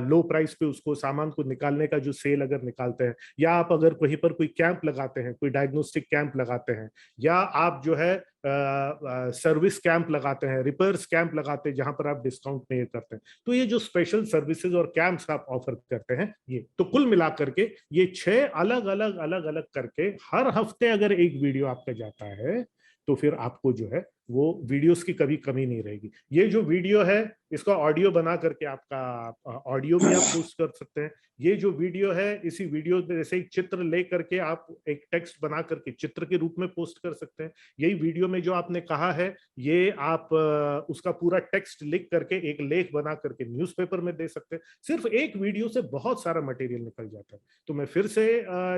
S1: लो प्राइस पे उसको सामान को निकालने का जो सेल अगर निकालते हैं, या आप अगर कहीं पर कोई कैंप लगाते हैं, कोई डायग्नोस्टिक कैंप लगाते हैं, या आप जो है सर्विस कैंप लगाते हैं, रिपेयर्स कैंप लगाते हैं जहां पर आप डिस्काउंट नहीं करते हैं, तो ये जो स्पेशल सर्विसेज और कैंप्स आप ऑफर करते हैं, ये तो कुल मिलाकर के ये 6 अलग अलग करके हर हफ्ते अगर एक वीडियो आपका जाता है, तो फिर आपको जो है वो वीडियोस की कभी कमी नहीं रहेगी। ये जो वीडियो है इसका ऑडियो बना करके आपका ऑडियो भी आप पोस्ट कर सकते हैं। ये जो वीडियो है, इसी वीडियो में जैसे एक चित्र ले करके आप एक टेक्स्ट बना करके चित्र के रूप में पोस्ट कर सकते हैं। यही वीडियो में जो आपने कहा है, ये आप उसका पूरा टेक्स्ट लिख करके एक लेख बना करके न्यूज़पेपर में दे सकते हैं। सिर्फ एक वीडियो से बहुत सारा मटेरियल निकल जाता है। तो मैं फिर से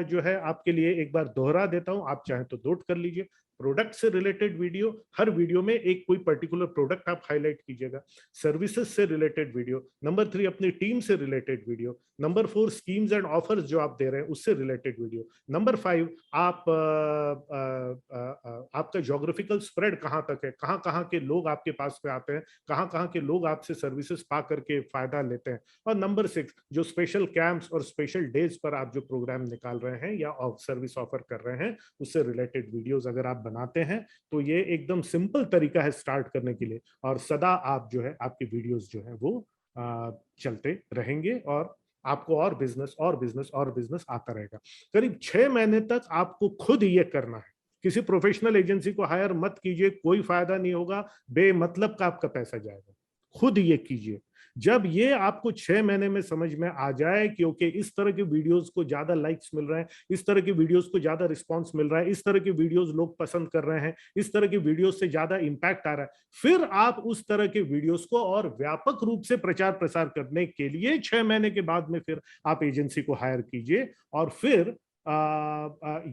S1: जो है आपके लिए एक बार दोहरा देता हूं, आप चाहें तो नोट कर लीजिए। प्रोडक्ट से रिलेटेड वीडियो, हर वीडियो में एक कोई पर्टिकुलर प्रोडक्ट आप हाईलाइट कीजिएगा। सर्विसेज से रिलेटेड वीडियो। नंबर 3 अपनी टीम से related video. Number 4 schemes and offers जो आप दे रहे हैं उससे रिलेटेड वीडियो। नंबर 5 आप आपका ज्योग्राफिकल स्प्रेड कहां तक है, कहां कहां के लोग आपके पास पे आते हैं, कहां कहां के लोग आपसे सर्विसेज पा करके फायदा लेते हैं। और नंबर 6 जो स्पेशल कैंप्स और स्पेशल डेज पर आप जो प्रोग्राम निकाल रहे हैं या सर्विस ऑफर कर रहे हैं, उससे रिलेटेड वीडियोस अगर आप बनाते हैं, तो ये एकदम सिंपल तरीका है स्टार्ट करने के लिए, और सदा आप जो है आपके वीडियोस जो है वो चलते रहेंगे और आपको और बिजनेस और बिजनेस और बिजनेस आता रहेगा। करीब 6 महीने तक आपको खुद ये करना है। किसी प्रोफेशनल एजेंसी को हायर मत कीजिए, कोई फायदा नहीं होगा, बेमतलब का आपका पैसा जाएगा। खुद ये कीजिए। जब ये आपको 6 महीने में समझ में आ जाए, क्योंकि इस तरह के वीडियोस को ज्यादा लाइक्स मिल रहे हैं, इस तरह की वीडियोस को ज्यादा रिस्पांस मिल रहा है, इस तरह की वीडियोस लोग पसंद कर रहे हैं, इस तरह की वीडियोस से ज्यादा इंपैक्ट आ रहा है, फिर आप उस तरह के वीडियोस को और व्यापक रूप से प्रचार प्रसार करने के लिए 6 महीने के बाद में फिर आप एजेंसी को हायर कीजिए। और फिर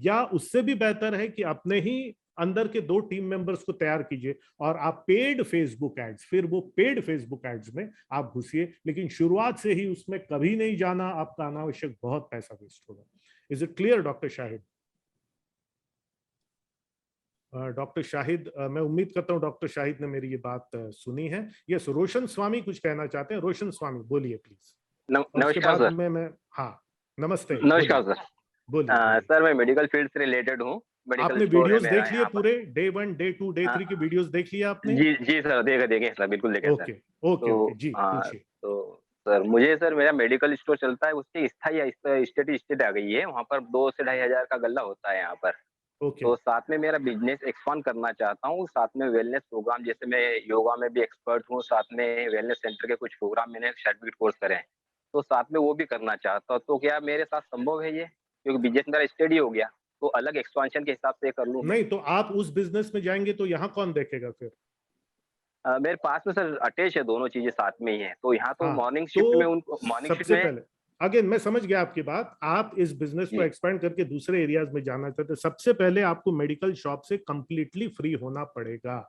S1: या उससे भी बेहतर है कि अपने ही अंदर के 2 टीम मेंबर्स को तैयार कीजिए और आप पेड फेसबुक एड्स, फिर वो पेड फेसबुक एड्स में आप घुसिए, लेकिन शुरुआत से ही उसमें कभी नहीं जाना, आपका अनावश्यक बहुत पैसा वेस्ट होगा। Is it clear doctor Shahid? Doctor Shahid, मैं उम्मीद करता हूं डॉक्टर शाहिद ने मेरी ये बात सुनी है। यस, रोशन स्वामी कुछ कहना चाहते हैं। रोशन स्वामी बोलिए प्लीज। उसके
S3: नमस्कार
S1: बाद
S3: सर।
S1: में मैं, हाँ नमस्ते,
S3: नमस्कार सर।
S1: बोलिए।
S3: सर मैं मेडिकल फील्ड से रिलेटेड हूँ। मेडिकल
S1: आपने
S3: स्टोर है
S1: वीडियोस
S3: मेरा
S1: देख लिए
S3: यहाँ पर।
S1: पूरे डे 1 डे 2 डे 3 के वीडियोस देख लिए आपने?
S3: जी जी सर, देखे देखे सर, बिल्कुल देखे सर।
S1: ओके ओके
S3: तो
S1: ओके जी, पूछिए।
S3: तो सर मुझे सर मेरा मेडिकल स्टोर चलता है, उसकी स्थायी स्टेडी स्टेट आ गई है। वहाँ पर 2 से 2,500 का गल्ला होता है यहाँ पर।
S1: ओके
S3: तो साथ में मेरा बिजनेस एक्सपांड करना चाहता हूँ, साथ में वेलनेस प्रोग्राम, जैसे मैं योगा में भी एक्सपर्ट हूँ, साथ में वेलनेस सेंटर के कुछ प्रोग्राम मैंने सर्टिफिकेट कोर्स करे हैं, तो साथ में वो भी करना चाहता हूँ। तो क्या मेरे साथ संभव है ये? क्योंकि बिजनेस मेरा स्टडी हो गया, तो अलग एक्सपांशन के हिसाब से कर लूँ मैं।
S1: नहीं तो आप उस बिजनेस में जाएंगे तो यहाँ कौन देखेगा फिर?
S3: मेरे पास में सर अटैच है, दोनों चीजें साथ में ही है। तो यहाँ तो
S1: हाँ,
S3: मॉर्निंग शिफ्ट में,
S1: तो
S3: उनको मॉर्निंग शिफ्ट
S1: सबसे
S3: में।
S1: पहले, अगेन मैं समझ गया आपकी बात, आप इस बिजनेस को
S3: जी
S1: एक्सपेंड करके दूसरे एरियाज में जाना चाहते हैं। सबसे पहले आपको मेडिकल शॉप से कंप्लीटली फ्री होना पड़ेगा,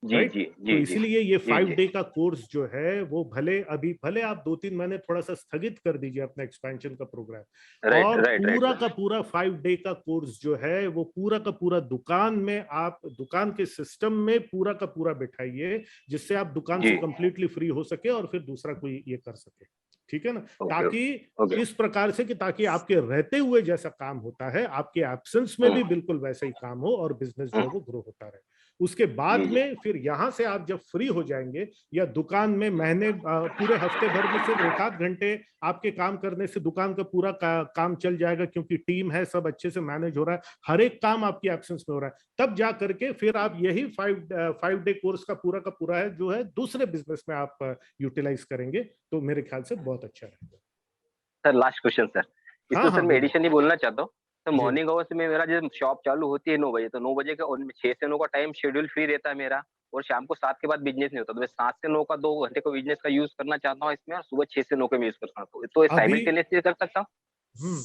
S3: जी
S1: राइट?
S3: जी
S1: तो
S3: जी जी
S1: इसीलिए ये
S3: जी
S1: 5
S3: जी।
S1: डे का कोर्स जो है वो भले आप 2-3 महीने थोड़ा सा स्थगित कर दीजिए अपना एक्सपेंशन का प्रोग्राम,
S3: राइट
S1: और
S3: राइट राइट
S1: पूरा का
S3: सर।
S1: पूरा 5 डे का कोर्स जो है वो पूरा का पूरा दुकान में, आप दुकान के सिस्टम में पूरा का पूरा बिठाइए, जिससे आप दुकान
S3: जी।
S1: से कंप्लीटली फ्री हो सके और फिर दूसरा कोई ये कर सके। ठीक है ना?
S3: ओके
S1: ताकि
S3: ओके।
S1: इस प्रकार से कि ताकि आपके रहते हुए जैसा काम होता है, आपके एब्सेंस में भी बिल्कुल वैसा ही काम हो और बिजनेस जो है वो ग्रो होता रहे। उसके बाद में फिर यहाँ से आप जब फ्री हो जाएंगे या दुकान में महीने पूरे हफ्ते भर में सिर्फ 1-8 घंटे आपके काम करने से दुकान का पूरा काम चल जाएगा, क्योंकि टीम है, सब अच्छे से मैनेज हो रहा है, हर एक काम आपकी एब्सेंस में हो रहा है, तब जा करके फिर आप यही 5 डे कोर्स का पूरा है जो है दूसरे बिजनेस में आप यूटिलाइज करेंगे, तो मेरे ख्याल से बहुत अच्छा रहेगा।
S3: सर लास्ट क्वेश्चन सर, इसमें
S1: हाँ
S3: सर
S1: हाँ
S3: मैं एडिशन ही बोलना चाहता हूँ। तो
S1: जी।
S3: मॉर्निंग आवर्स में मेरा जब शॉप चालू होती है 9 बजे, तो 9 बजे का और 6 से 9 का टाइम शेड्यूल फ्री रहता है मेरा, और शाम को 7 के बाद बिजनेस नहीं होता, तो मैं 7 से 9 का 2 घंटे को बिजनेस का यूज करना चाहता हूँ इसमें, और सुबह 6 से 9 का यूज करता हूँ, तो
S1: अभी
S3: साइमल्टेनियसली कर सकता हूँ।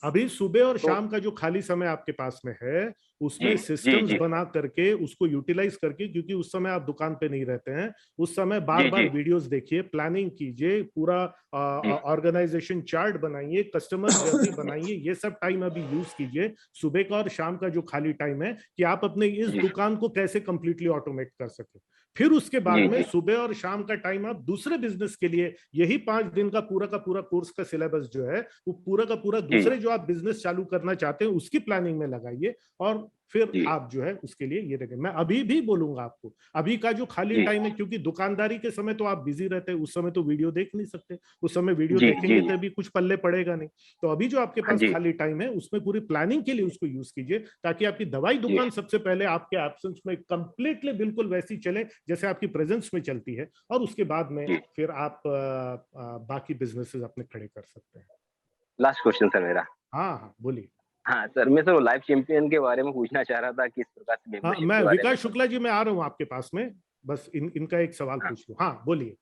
S1: अभी सुबह और
S3: तो
S1: शाम का जो खाली समय आपके पास में है, उसमें
S3: जी जी
S1: सिस्टम्स
S3: जी
S1: बना करके उसको यूटिलाइज करके, क्योंकि उस समय आप दुकान पे नहीं रहते हैं, उस समय बार
S3: जी
S1: बार
S3: जी
S1: वीडियोस देखिए, प्लानिंग कीजिए, पूरा
S3: जी
S1: ऑर्गेनाइजेशन चार्ट बनाइए, कस्टमर जर्नी बनाइए, ये सब टाइम अभी यूज कीजिए सुबह का और शाम का जो खाली टाइम है, कि आप अपने इस
S3: जी
S1: दुकान को कैसे कंप्लीटली ऑटोमेट कर सके। फिर उसके बाद
S3: जी
S1: में
S3: जी
S1: सुबह और शाम का टाइम आप दूसरे बिजनेस के लिए, यही 5 दिन का पूरा कोर्स का सिलेबस जो है, वो पूरा का पूरा
S3: जी
S1: दूसरे जो आप बिजनेस चालू करना चाहते हैं उसकी प्लानिंग में लगाइए, और फिर
S3: जी
S1: आप जो है उसके लिए ये रखें। मैं अभी भी बोलूंगा आपको, अभी का जो खाली
S3: जी
S1: टाइम है, क्योंकि दुकानदारी के समय तो आप बिजी रहते हैं, उस समय तो वीडियो देख नहीं सकते, उस समय वीडियो
S3: जी जी
S1: देखेंगे तो अभी कुछ पल्ले पड़ेगा नहीं। तो अभी जो आपके
S3: हाँ
S1: पास
S3: जी
S1: खाली टाइम है, उसमें पूरी प्लानिंग के लिए उसको यूज कीजिए, ताकि आपकी दवाई
S3: जी
S1: दुकान सबसे पहले आपके एब्सेंस में कंप्लीटली बिल्कुल वैसी चले जैसे आपकी प्रेजेंस में चलती है, और उसके बाद में
S3: जी।
S1: फिर आप बाकी बिजनेसेस अपने खड़े कर सकते हैं।
S3: लास्ट क्वेश्चन सर मेरा।
S1: हाँ हाँ बोलिए।
S3: हाँ सर, मैं सर लाइव चैंपियन के बारे में पूछना चाह रहा था, किस प्रकार से
S1: हाँ,
S3: मेंबरशिप
S1: मैं
S3: के बारे में
S1: विकास
S3: सर।
S1: शुक्ला जी, मैं आ रहा हूँ आपके पास में, बस इनका एक सवाल
S3: हाँ,
S1: पूछ लूँ। हाँ बोलिए।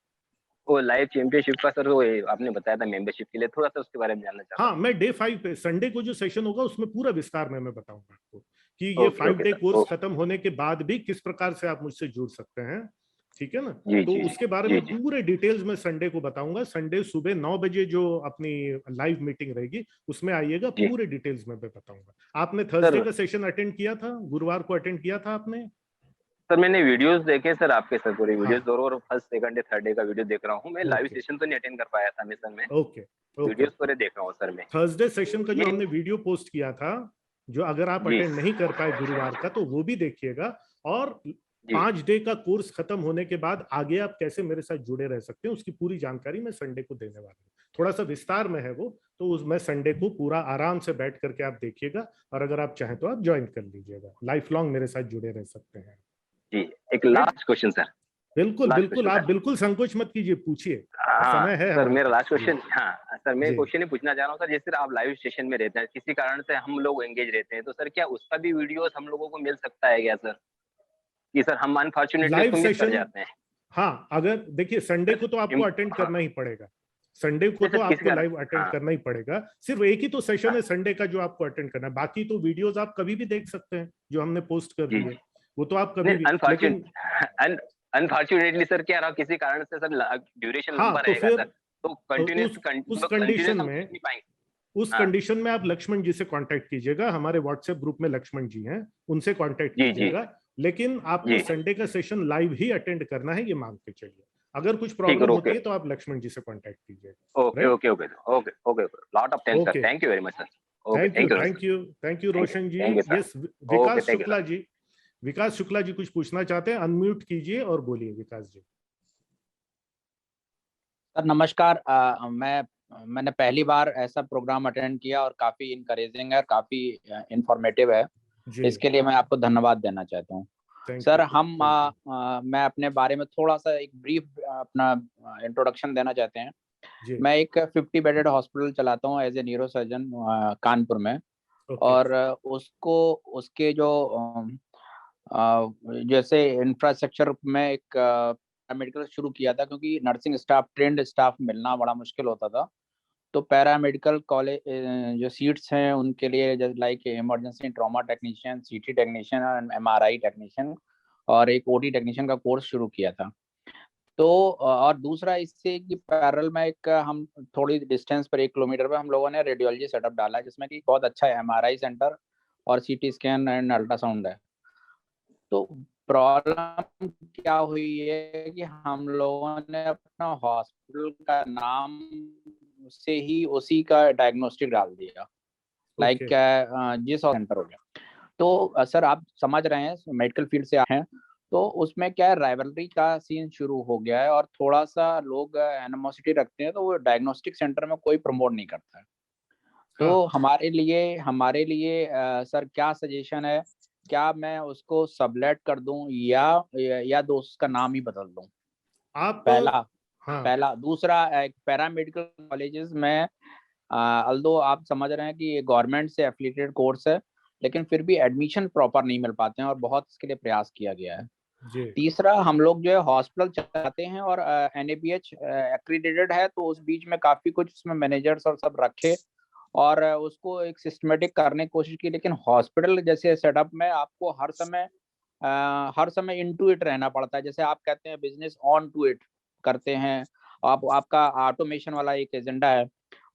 S3: वो लाइव चैंपियनशिप का सर, वो आपने बताया था मेंबरशिप के लिए, थोड़ा सा उसके बारे में जानना चाहता
S1: हाँ,
S3: हूँ।
S1: मैं डे 5 पे संडे को जो सेशन होगा उसमें पूरा विस्तार में मैं बताऊंगा आपको, कि ये
S3: okay
S1: 5
S3: okay
S1: day
S3: sir.
S1: Course
S3: ओ
S1: खत्म होने के बाद भी किस प्रकार से आप मुझसे जुड़ सकते हैं, ठीक है ना।
S3: जी
S1: तो
S3: जी
S1: उसके बारे
S3: जी
S1: में
S3: जी
S1: पूरे डिटेल्स में संडे को बताऊंगा। संडे सुबह 9 बजे जो अपनी लाइव मीटिंग रहेगी, उसमें आइएगा,
S3: जी
S1: पूरे डिटेल्स में मैं बताऊंगा। आपने
S3: सर।
S1: थर्सडे का सेशन अटेंड किया था, गुरुवार को अटेंड किया था आपने?
S3: सर मैंने वीडियोस देखे सर आपके, सर पूरे वीडियोस,
S1: हाँ।
S3: और first second day third day का वीडियो देख रहा हूँ मैं। लाइव
S1: ओके
S3: सेशन तो नहीं अटेंड कर पाया था मैं सर, मैं
S1: ओके ओके।
S3: वीडियोस पूरे देख रहा हूँ सर मैं।
S1: थर्सडे सेशन का जो
S3: ये
S1: हमने वीडियो पोस्ट किया था, जो अगर आप
S3: जी
S1: अटेंड नहीं कर पाए गुरुवार का, तो वो भी देखिएगा। और
S3: जी
S1: 5 डे का कोर्स खत्म होने के बाद आगे आप कैसे मेरे साथ जुड़े रह सकते हैं, उसकी पूरी जानकारी मैं संडे को देने वाला हूँ। थोड़ा सा विस्तार में है वो, तो उसमें संडे को पूरा आराम से बैठ करके आप देखिएगा, और अगर आप चाहें तो आप ज्वाइन कर लीजिएगा, लाइफ लॉन्ग मेरे साथ जुड़े रह सकते हैं।
S3: जी। एक
S1: राइट,
S3: लास्ट क्वेश्चन सर।
S1: बिल्कुल
S3: लास्ट
S1: बिल्कुल,
S3: क्वेश्चन
S1: आप
S3: सर।
S1: बिल्कुल संकोच मत कीजिए, पूछिए,
S3: हाँ
S1: समय है
S3: सर,
S1: हमारे
S3: मेरा
S1: पास
S3: लास्ट
S1: जी।
S3: क्वेश्चन, हाँ सर, मैं
S1: जी,
S3: क्वेश्चन ही पूछना चाह रहा हूँ सर, जैसे आप लाइव स्टेशन में रहते हैं, किसी कारण से हम लोग एंगेज रहते हैं, तो सर क्या उसका भी वीडियोस हम लोगों को मिल सकता है क्या सर, कि सर हम अनफॉर्चुनेटली
S1: लाइव
S3: उसको मिस कर
S1: सेशन,
S3: जाते हैं।
S1: हाँ, अगर देखिए संडे को तो आपको अटेंड
S3: हाँ
S1: करना ही पड़ेगा, संडे को
S3: नहीं
S1: तो
S3: सर, किसी
S1: आपको
S3: कारण,
S1: लाइव अटेंड
S3: हाँ
S1: करना ही पड़ेगा। सिर्फ एक ही तो सेशन
S3: हाँ
S1: है संडे का जो आपको अटेंड करना है, बाकी तो वीडियोस आप कभी भी देख सकते हैं जो हमने पोस्ट कर
S3: जी
S1: दिए,
S3: जी।
S1: वो तो आप कभी
S3: नहीं
S1: भी, लेकिन
S3: अनफॉर्चुनेटली सर क्या रहा, किसी कारण से सर ड्यूरेशन
S1: हाँ,
S3: लंबा
S1: तो
S3: रहेगा
S1: फिर
S3: सर, तो कंटिन्यूस
S1: उस
S3: कंटिन्यूस
S1: कंडीशन
S3: हम देख
S1: में,
S3: नहीं पाएंगे।
S1: उस
S3: हाँ
S1: कंडीशन में आप लक्ष्मण जी से कांटेक्ट कीजिएगा, हमारे व्हाट्सएप ग्रुप में लक्ष्मण जी हैं, उनसे कांटेक्ट
S3: जी जी
S1: कीजिएगा। लेकिन आपको
S3: जी।
S1: संडे का सेशन लाइव ही अटेंड करना है, ये मान के चलिए। अगर कुछ
S3: ठीक है,
S1: प्रॉब्लम
S3: ओके
S1: होती है तो आप लक्ष्मण जी से कांटेक्ट कीजिए।
S3: Okay
S1: right,
S3: okay okay okay okay. Lot of thanks sir,
S1: okay,
S3: thank you very much sir. Okay,
S1: thank you
S3: thank you sir.
S1: Thank you thank you Roshan ji.
S3: Thank you sir.
S1: Yes,
S3: okay,
S1: Vikas
S3: thank you
S1: Shukla
S3: sir.
S1: जी, विकास शुक्ला जी कुछ पूछना चाहते हैं, अनम्यूट कीजिए और बोलिए विकास जी।
S4: सर नमस्कार। मैंने पहली बार ऐसा प्रोग्राम अटेंड किया और काफी इनकरेजिंग है और काफी इंफॉर्मेटिव है।
S1: जी,
S4: इसके लिए मैं आपको धन्यवाद देना चाहता हूँ।
S1: थैंक
S4: सर
S1: यू
S4: हम
S1: थैंक यू।
S4: मैं अपने बारे में थोड़ा सा एक ब्रीफ अपना इंट्रोडक्शन देना चाहते हैं।
S1: जी,
S4: मैं एक 50 बेडेड हॉस्पिटल चलाता हूँ as a neuro surgeon Kanpur में।
S1: ओके
S4: और उसको उसके जो जैसे इंफ्रास्ट्रक्चर में एक पैरामेडिकल शुरू किया था, क्योंकि नर्सिंग स्टाफ, ट्रेंड स्टाफ मिलना बड़ा मुश्किल होता था। तो पैरामेडिकल कॉलेज जो सीट्स हैं उनके लिए, लाइक इमरजेंसी ट्रॉमा टेक्नीशियन, सीटी टेक्नीशियन और एमआरआई टेक्नीशियन और एक ओटी टेक्नीशियन का कोर्स शुरू किया था। तो और दूसरा इससे कि पैरेलल में एक हम थोड़ी डिस्टेंस पर 1 किलोमीटर पे हम लोगों ने रेडियोलॉजी सेटअप डाला है, जिसमें कि बहुत अच्छा एमआरआई सेंटर और सीटी स्कैन एंड अल्ट्रासाउंड है। तो प्रॉब्लम क्या हुई है कि हम लोगों ने अपना हॉस्पिटल का नाम से ही उसी का डायग्नोस्टिक डाल दिया, लाइक
S1: ओके
S4: जिस सेंटर हो गया। तो सर आप समझ रहे हैं मेडिकल फील्ड से हैं, तो उसमें क्या है, राइवलरी का सीन शुरू हो गया है और थोड़ा सा लोग एनिमोसिटी रखते हैं, तो वो डायग्नोस्टिक सेंटर में कोई प्रमोट नहीं करता है। तो हमारे लिए सर क्या सजेशन है, क्या मैं उसको सबलेट कर दूं या दोस्त का नाम ही बदल दूं?
S1: आप
S4: पहला दूसरा, एक पैरामेडिकल कॉलेजेस में अल्दो आप समझ रहे हैं कि ये गवर्नमेंट से एफिलिएटेड कोर्स है, लेकिन फिर भी एडमिशन प्रॉपर नहीं मिल पाते हैं और बहुत इसके लिए प्रयास किया गया है। तीसरा, हम लोग जो है हॉस्पिटल चाहते हैं और NABH एक्रीडेटेड है, तो उस बीच में काफी कुछ उसमें मैनेजर्स और सब रखे और उसको एक सिस्टमेटिक करने की कोशिश की, लेकिन हॉस्पिटल जैसे सेटअप में आपको हर समय इनटू इट रहना पड़ता है। जैसे आप कहते हैं बिजनेस ऑन टू इट करते हैं, आपका ऑटोमेशन वाला एक एजेंडा है,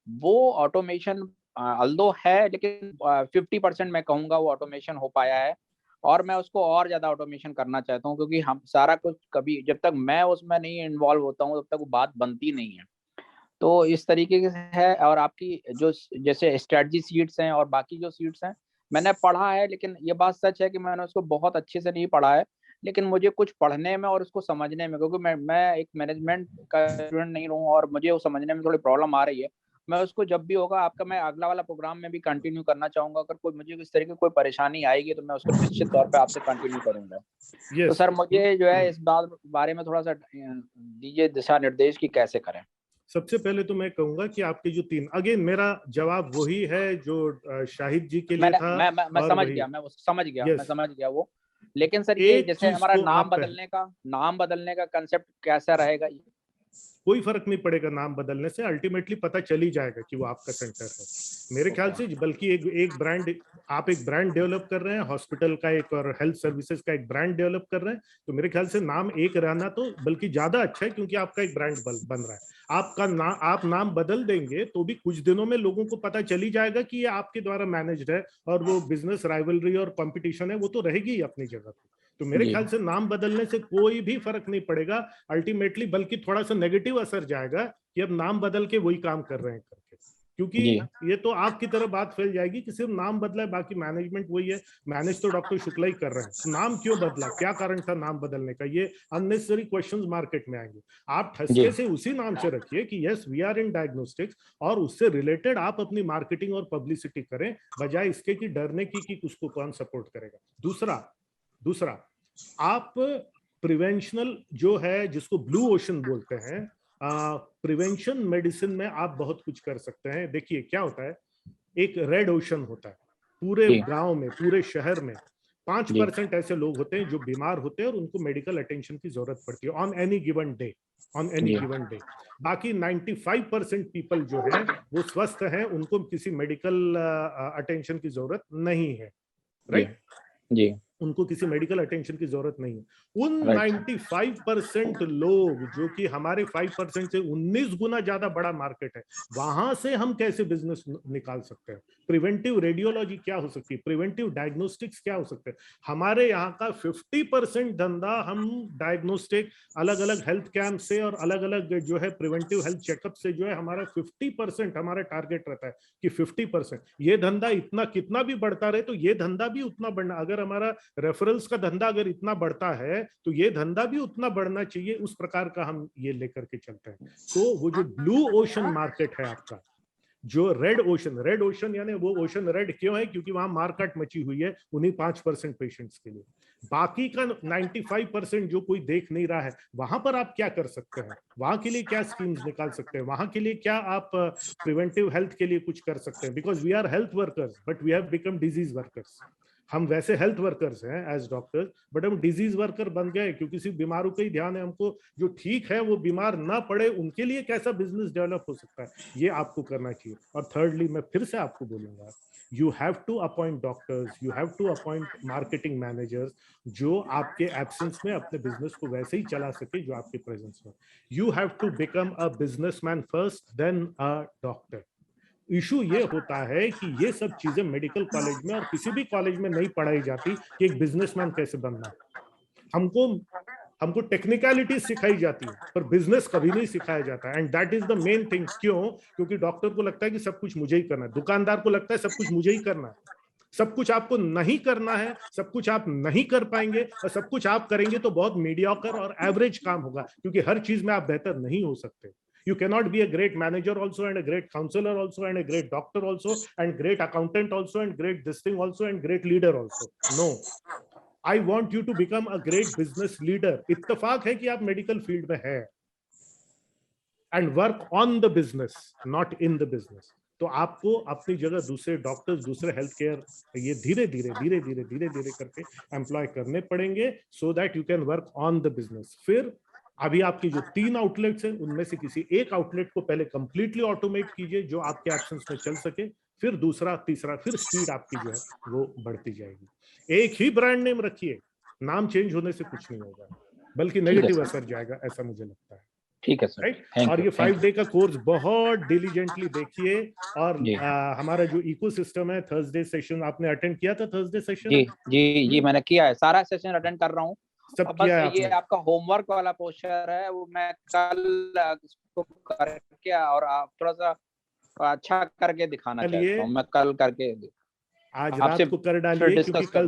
S4: वो ऑटोमेशन अल्दो है, लेकिन 50% मैं कहूँगा वो ऑटोमेशन हो पाया है और मैं उसको और ज्यादा ऑटोमेशन करना चाहता हूँ, क्योंकि हम सारा कुछ कभी जब तक मैं उसमें नहीं इन्वॉल्व होता हूँ तब तक वो बात बनती नहीं है। तो इस तरीके से है। और आपकी जो जैसे स्ट्रेटजी सीट्स हैं और बाकी जो सीट्स हैं मैंने पढ़ा है, लेकिन ये बात सच है कि मैंने उसको बहुत अच्छे से नहीं पढ़ा है, लेकिन मुझे कुछ पढ़ने में और उसको समझने में, क्योंकि मैं एक मैनेजमेंट का स्टूडेंट नहीं हूँ और मुझे वो समझने में थोड़ी प्रॉब्लम आ रही है। मैं उसको जब भी होगा आपका, मैं अगला वाला प्रोग्राम में भी कंटिन्यू करना चाहूंगा। अगर कोई मुझे इस तरीके की कोई परेशानी आएगी तो मैं उसको निश्चित तौर पे आपसे कंटिन्यू करूंगा। तो सर मुझे जो है इस बारे में थोड़ा सा दीजिए दिशा निर्देश की कैसे करें।
S1: सबसे पहले तो मैं कहूंगा कि आपके जो 3, अगेन मेरा जवाब वही है जो शाहिद जी के लिए था।
S4: मैं समझ गया वो, लेकिन सर ये जैसे हमारा नाम बदलने का कंसेप्ट कैसा रहेगा?
S1: कोई फर्क नहीं पड़ेगा नाम बदलने से, अल्टीमेटली पता चल ही जाएगा कि वो आपका सेंटर है मेरे ख्याल से। बल्कि एक ब्रांड, आप एक ब्रांड डेवलप कर रहे हैं, हॉस्पिटल का एक और हेल्थ सर्विसेज का एक ब्रांड डेवलप कर रहे हैं, तो मेरे ख्याल से नाम एक रहना तो बल्कि ज्यादा अच्छा है, क्योंकि आपका एक ब्रांड बन रहा है। आप नाम बदल देंगे तो भी कुछ दिनों में लोगों को पता चल ही जाएगा कि ये आपके द्वारा मैनेज्ड है, और वो बिजनेस राइवलरी और कंपटीशन है वो तो रहेगी ही अपनी जगह पे। तो मेरे ख्याल से नाम बदलने से कोई भी फर्क नहीं पड़ेगा अल्टीमेटली, बल्कि थोड़ा सा नेगेटिव असर जाएगा कि अब नाम बदल के वही काम कर रहे हैं करके, क्योंकि ये तो आपकी तरफ बात फैल जाएगी कि सिर्फ नाम बदला है, बाकी मैनेजमेंट वही है, मैनेज तो डॉक्टर शुक्ला ही कर रहे हैं। नाम क्यों बदला, क्या कारण था नाम बदलने का, ये अननेसेसरी क्वेश्चंस मार्केट में आएंगे। आप ठसके से उसी नाम से रखिए कि yes we are in diagnostics, और उससे रिलेटेड आप अपनी मार्केटिंग और पब्लिसिटी करें, बजाय इसके कि डरने की कि उसको कौन सपोर्ट करेगा। दूसरा आप प्रिवेंशनल जो है, जिसको ब्लू ओशन बोलते हैं, प्रिवेंशन मेडिसिन में आप बहुत कुछ कर सकते हैं। देखिए क्या होता है, एक रेड ओशन होता है पूरे गांव में, पूरे शहर में 5% ऐसे लोग होते हैं जो बीमार होते हैं और उनको मेडिकल अटेंशन की जरूरत पड़ती है ऑन एनी गिवन डे। बाकी 95% पीपल जो है वो स्वस्थ हैं, उनको किसी मेडिकल अटेंशन की जरूरत नहीं है, राइट
S4: जी,
S1: उनको किसी मेडिकल अटेंशन की जरूरत नहीं है। उन 95% लोग, जो कि हमारे 5% से 19 गुना ज्यादा बड़ा मार्केट है, वहां से हम कैसे बिजनेस निकाल सकते हैं? प्रिवेंटिव रेडियोलॉजी क्या हो सकती है, प्रिवेंटिव डायग्नोस्टिक्स क्या हो सकते हैं? हमारे यहाँ का 50% धंधा हम डायग्नोस्टिक, अलग अलग हेल्थ कैंप से और अलग अलग जो है प्रिवेंटिव हेल्थ चेकअप से जो है हमारा 50% हमारा टारगेट रहता है कि 50%। ये धंधा इतना कितना भी बढ़ता रहे तो ये धंधा भी उतना बढ़ना, अगर हमारा रेफरल्स का धंधा अगर इतना बढ़ता है तो ये धंधा भी उतना बढ़ना चाहिए, उस प्रकार का हम ये लेकर के चलते हैं। तो वो जो ब्लू ओशन मार्केट है आपका, जो रेड ओशन यानी वो ओशन रेड क्यों है, क्योंकि वहां मार्केट मची हुई है उन्हीं 5% पेशेंट्स के लिए। बाकी का 95% जो कोई देख नहीं रहा है, वहां पर आप क्या कर सकते हैं, वहां के लिए क्या स्कीम्स निकाल सकते हैं, वहां के लिए क्या आप प्रिवेंटिव हेल्थ के लिए कुछ कर सकते हैं। Because we are health workers but we have become disease workers. हम वैसे हेल्थ वर्कर्स हैं एज डॉक्टर्स, बट हम डिजीज वर्कर बन गए, क्योंकि सिर्फ बीमारों का ही ध्यान है। हमको जो ठीक है वो बीमार ना पड़े, उनके लिए कैसा बिजनेस डेवलप हो सकता है, ये आपको करना चाहिए। और थर्डली मैं फिर से आपको बोलूंगा, you have to appoint doctors, you have to appoint marketing managers, जो आपके एब्सेंस में अपने बिजनेस को वैसे ही चला सके जो आपके प्रेजेंस में। You have to become a businessman first then a doctor. Issue ये होता है कि ये सब चीजें मेडिकल कॉलेज में और किसी भी कॉलेज में नहीं पढ़ाई जाती कि एक बिजनेसमैन कैसे बनना है। हमको टेक्निकलिटी सिखाई जाती है पर बिजनेस कभी नहीं सिखाया जाता है, and that is the main thing. क्यों? क्योंकि डॉक्टर को लगता है कि सब कुछ मुझे ही करना है, दुकानदार को लगता है सब कुछ मुझे ही करना है, सब कुछ आपको नहीं करना है, सब कुछ आप नहीं कर पाएंगे, और सब कुछ आप करेंगे तो बहुत मीडियोकर और एवरेज काम होगा, क्योंकि हर चीज में आप बेहतर नहीं हो सकते। You cannot be a great manager also, and a great counselor also, and a great doctor also, and great accountant also, and great this thing also, and great leader also. No. I want you to become a great business leader. इत्तेफाक है कि आप मेडिकल फील्ड में हैं, and work on the business, not in the business. तो आपको अपनी जगह दूसरे डॉक्टर्स, दूसरे हेल्थ केयर, ये धीरे धीरे करके एम्प्लॉय करने पड़ेंगे, so that you can work on the business. फिर अभी आपकी जो 3 आउटलेट्स हैं, उनमें से किसी एक आउटलेट को पहले कंप्लीटली ऑटोमेट कीजिए जो आपके एब्सेंस में चल सके, फिर दूसरा, तीसरा, फिर स्पीड आपकी जो है वो बढ़ती जाएगी। एक ही ब्रांड नेम रखिए, नाम चेंज होने से कुछ नहीं होगा, बल्कि नेगेटिव असर जाएगा, ऐसा मुझे लगता है।
S4: ठीक है सर,
S1: राइट। और ये 5 डे का कोर्स बहुत डिलीजेंटली देखिए, और हमारा जो इकोसिस्टम है, थर्सडे सेशन आपने अटेंड किया था? थर्सडे सेशन
S4: जी मैंने किया है, सारा सेशन अटेंड कर रहा हूँ,
S1: सब किया है।
S4: ये आपका होमवर्क वाला पोस्टर है, वो मैं कल इसको करके और आप थोड़ा सा अच्छा करके दिखाना चाहता हूँ, मैं कल करके
S1: आज रात को कर डालिए, क्योंकि कल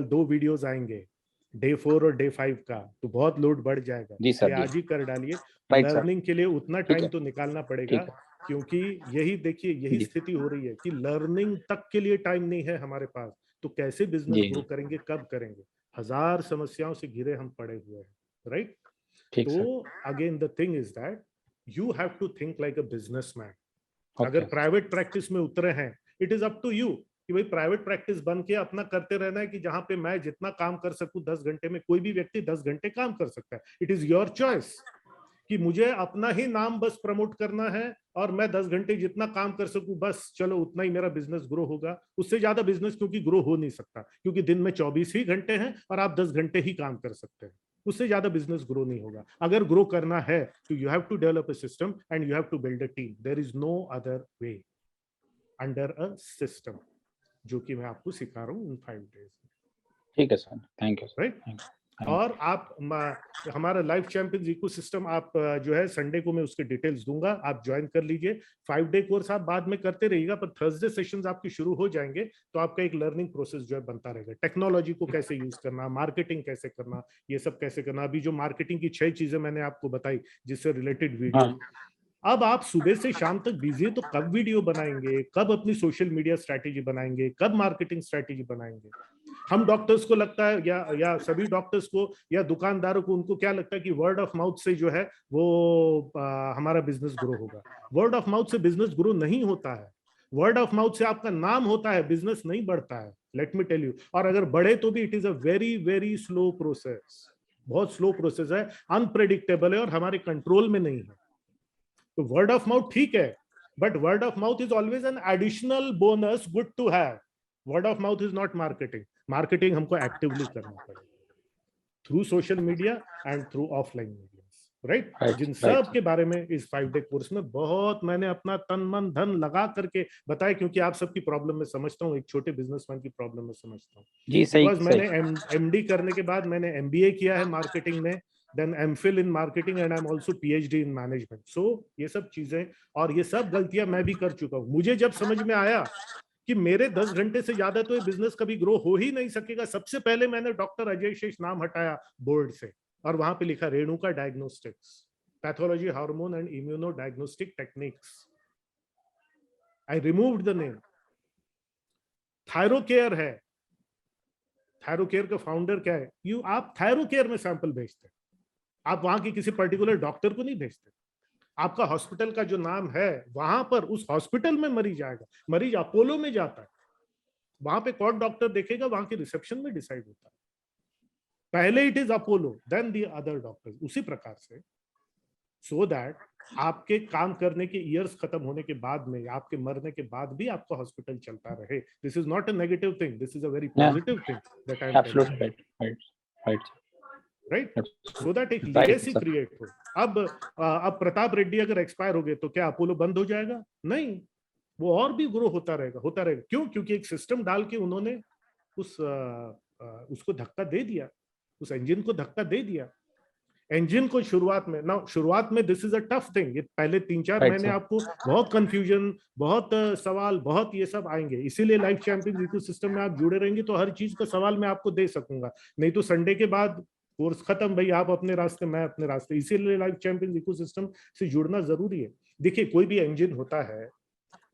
S1: 2 वीडियोस आएंगे, डे 4 और डे 5 का, तो बहुत लोड बढ़ जाएगा।
S4: जी सर,
S1: आज ही कर डालिए। लर्निंग के लिए उतना टाइम तो निकालना पड़ेगा, क्योंकि यही देखिए, यही स्थिति हो रही है कि लर्निंग तक के लिए टाइम नहीं है हमारे पास, तो कैसे बिजनेस ग्रो करेंगे, कब करेंगे? 1000 समस्याओं से घिरे हम पड़े हुए हैं। राइट। तो again the thing is that you have to think like a businessman. अगर प्राइवेट प्रैक्टिस में उतरे हैं, it is up to you कि भाई प्राइवेट प्रैक्टिस बन के अपना करते रहना है, कि जहां पे मैं जितना काम कर सकूं 10 घंटे में, कोई भी व्यक्ति 10 घंटे काम कर सकता है। इट इज योर चॉइस कि मुझे अपना ही नाम बस प्रमोट करना है, और मैं 10 घंटे जितना काम कर सकूं, बस चलो उतना ही मेरा बिजनेस ग्रो होगा। उससे ज्यादा बिजनेस क्योंकि ग्रो हो नहीं सकता, क्योंकि दिन में 24 ही घंटे हैं और आप 10 घंटे ही काम कर सकते हैं। उससे ज्यादा बिजनेस ग्रो नहीं होगा। अगर ग्रो करना है तो you have to develop a system and you have to build a team. There is no other way under a system, जो कि मैं आपको सिखा रहा हूँ इन 5 डेज।
S4: ठीक है सर, थैंक यू।
S1: राइट। और आप हमारा लाइफ चैंपियंस इकोसिस्टम, आप जो है संडे को मैं उसके डिटेल्स दूंगा, आप ज्वाइन कर लीजिए। 5 डे कोर्स आप बाद में करते रहिएगा, पर थर्सडे सेशंस आपके शुरू हो जाएंगे, तो आपका एक लर्निंग प्रोसेस जो है बनता रहेगा। टेक्नोलॉजी को कैसे यूज करना, मार्केटिंग कैसे करना, ये सब कैसे करना। अभी जो मार्केटिंग की 6 चीजें मैंने आपको बताई, जिससे रिलेटेड वीडियो, अब आप सुबह से शाम तक बिजी है, तो कब वीडियो बनाएंगे, कब अपनी सोशल मीडिया स्ट्रैटेजी बनाएंगे, कब मार्केटिंग स्ट्रैटेजी बनाएंगे? हम डॉक्टर्स को लगता है, या सभी डॉक्टर्स को या दुकानदारों को, उनको क्या लगता है कि वर्ड ऑफ माउथ से जो है वो हमारा बिजनेस ग्रो होगा। वर्ड ऑफ माउथ से बिजनेस ग्रो नहीं होता है। वर्ड ऑफ माउथ से आपका नाम होता है, बिजनेस नहीं बढ़ता है। Let me tell you. और अगर बढ़े तो भी it is a very very slow process, बहुत स्लो प्रोसेस है, अनप्रेडिक्टेबल है, और हमारे कंट्रोल में नहीं है। तो वर्ड ऑफ माउथ ठीक है, but word of mouth is always an additional bonus, good to have. Word of mouth is not marketing. Marketing हमको एक्टिवली करना पड़ेगा through social media and through offline media. Right. जिन सब के बारे में इस 5 डे कोर्स में बहुत मैंने अपना तन मन धन लगा करके बताया, क्योंकि आप सबकी प्रॉब्लम में समझता हूँ, एक छोटे बिजनेसमैन की प्रॉब्लम में समझता हूँ।
S4: जी सही।
S1: मैंने एमडी करने के बाद मैंने एमबीए किया है मार्केटिंग में, then MPhil in marketing and I'm also PhD in management. So ये सब चीजें और ये सब गलतियां मैं भी कर चुका हूँ। मुझे जब समझ में आया कि मेरे 10 घंटे से ज्यादा तो ये बिजनेस कभी ग्रो हो ही नहीं सकेगा, सबसे पहले मैंने डॉक्टर अजय शेष नाम हटाया बोर्ड से, और वहां पे लिखा Renuka diagnostics, pathology, hormone and immuno diagnostic techniques. I removed the name. Thyrocare है, थायरोकेयर का फाउंडर क्या है? आप थायरोकेयर में सैंपल भेजते हैं, आप वहां की किसी पर्टिकुलर डॉक्टर को नहीं भेजते। आपका हॉस्पिटल का जो नाम है, वहां पर उस हॉस्पिटल में मरीज आएगा। मरीज अपोलो में जाता है, वहां पे कौन डॉक्टर देखेगा? वहां के रिसेप्शन में डिसाइड होता है। पहले it is Apollo, then the other doctors. उसी प्रकार से, सो दैट आपके काम करने के ईयर्स खत्म होने के बाद में, आपके मरने के बाद भी आपका हॉस्पिटल चलता रहे। This is not a negative thing, this is a very positive thing that I am telling you. Right. So that एक लीगेसी क्रिएट हो। अब प्रताप रेड्डी अगर एक्सपायर हो गए तो क्या अपोलो बंद हो जाएगा? नहीं, वो और भी ग्रो होता रहेगा, होता रहेगा। क्यों? क्योंकि एक सिस्टम डाल के उन्होंने उसको धक्का दे दिया, उस इंजन को धक्का दे दिया। इंजन को शुरुआत में this is a tough thing. ये पहले 3-4
S4: Right,
S1: महीने
S4: sir.
S1: आपको बहुत कंफ्यूजन, बहुत सवाल, बहुत ये सब आएंगे। इसीलिए लाइफ चैंपियंस इकोसिस्टम में आप जुड़े रहेंगे तो हर चीज का सवाल मैं आपको दे सकूंगा। नहीं तो संडे के बाद कोर्स खत्म भाई, आप अपने रास्ते, मैं अपने रास्ते। इसीलिए लाइफ चैंपियंस इकोसिस्टम से जुड़ना जरूरी है। देखिए कोई भी इंजन होता है,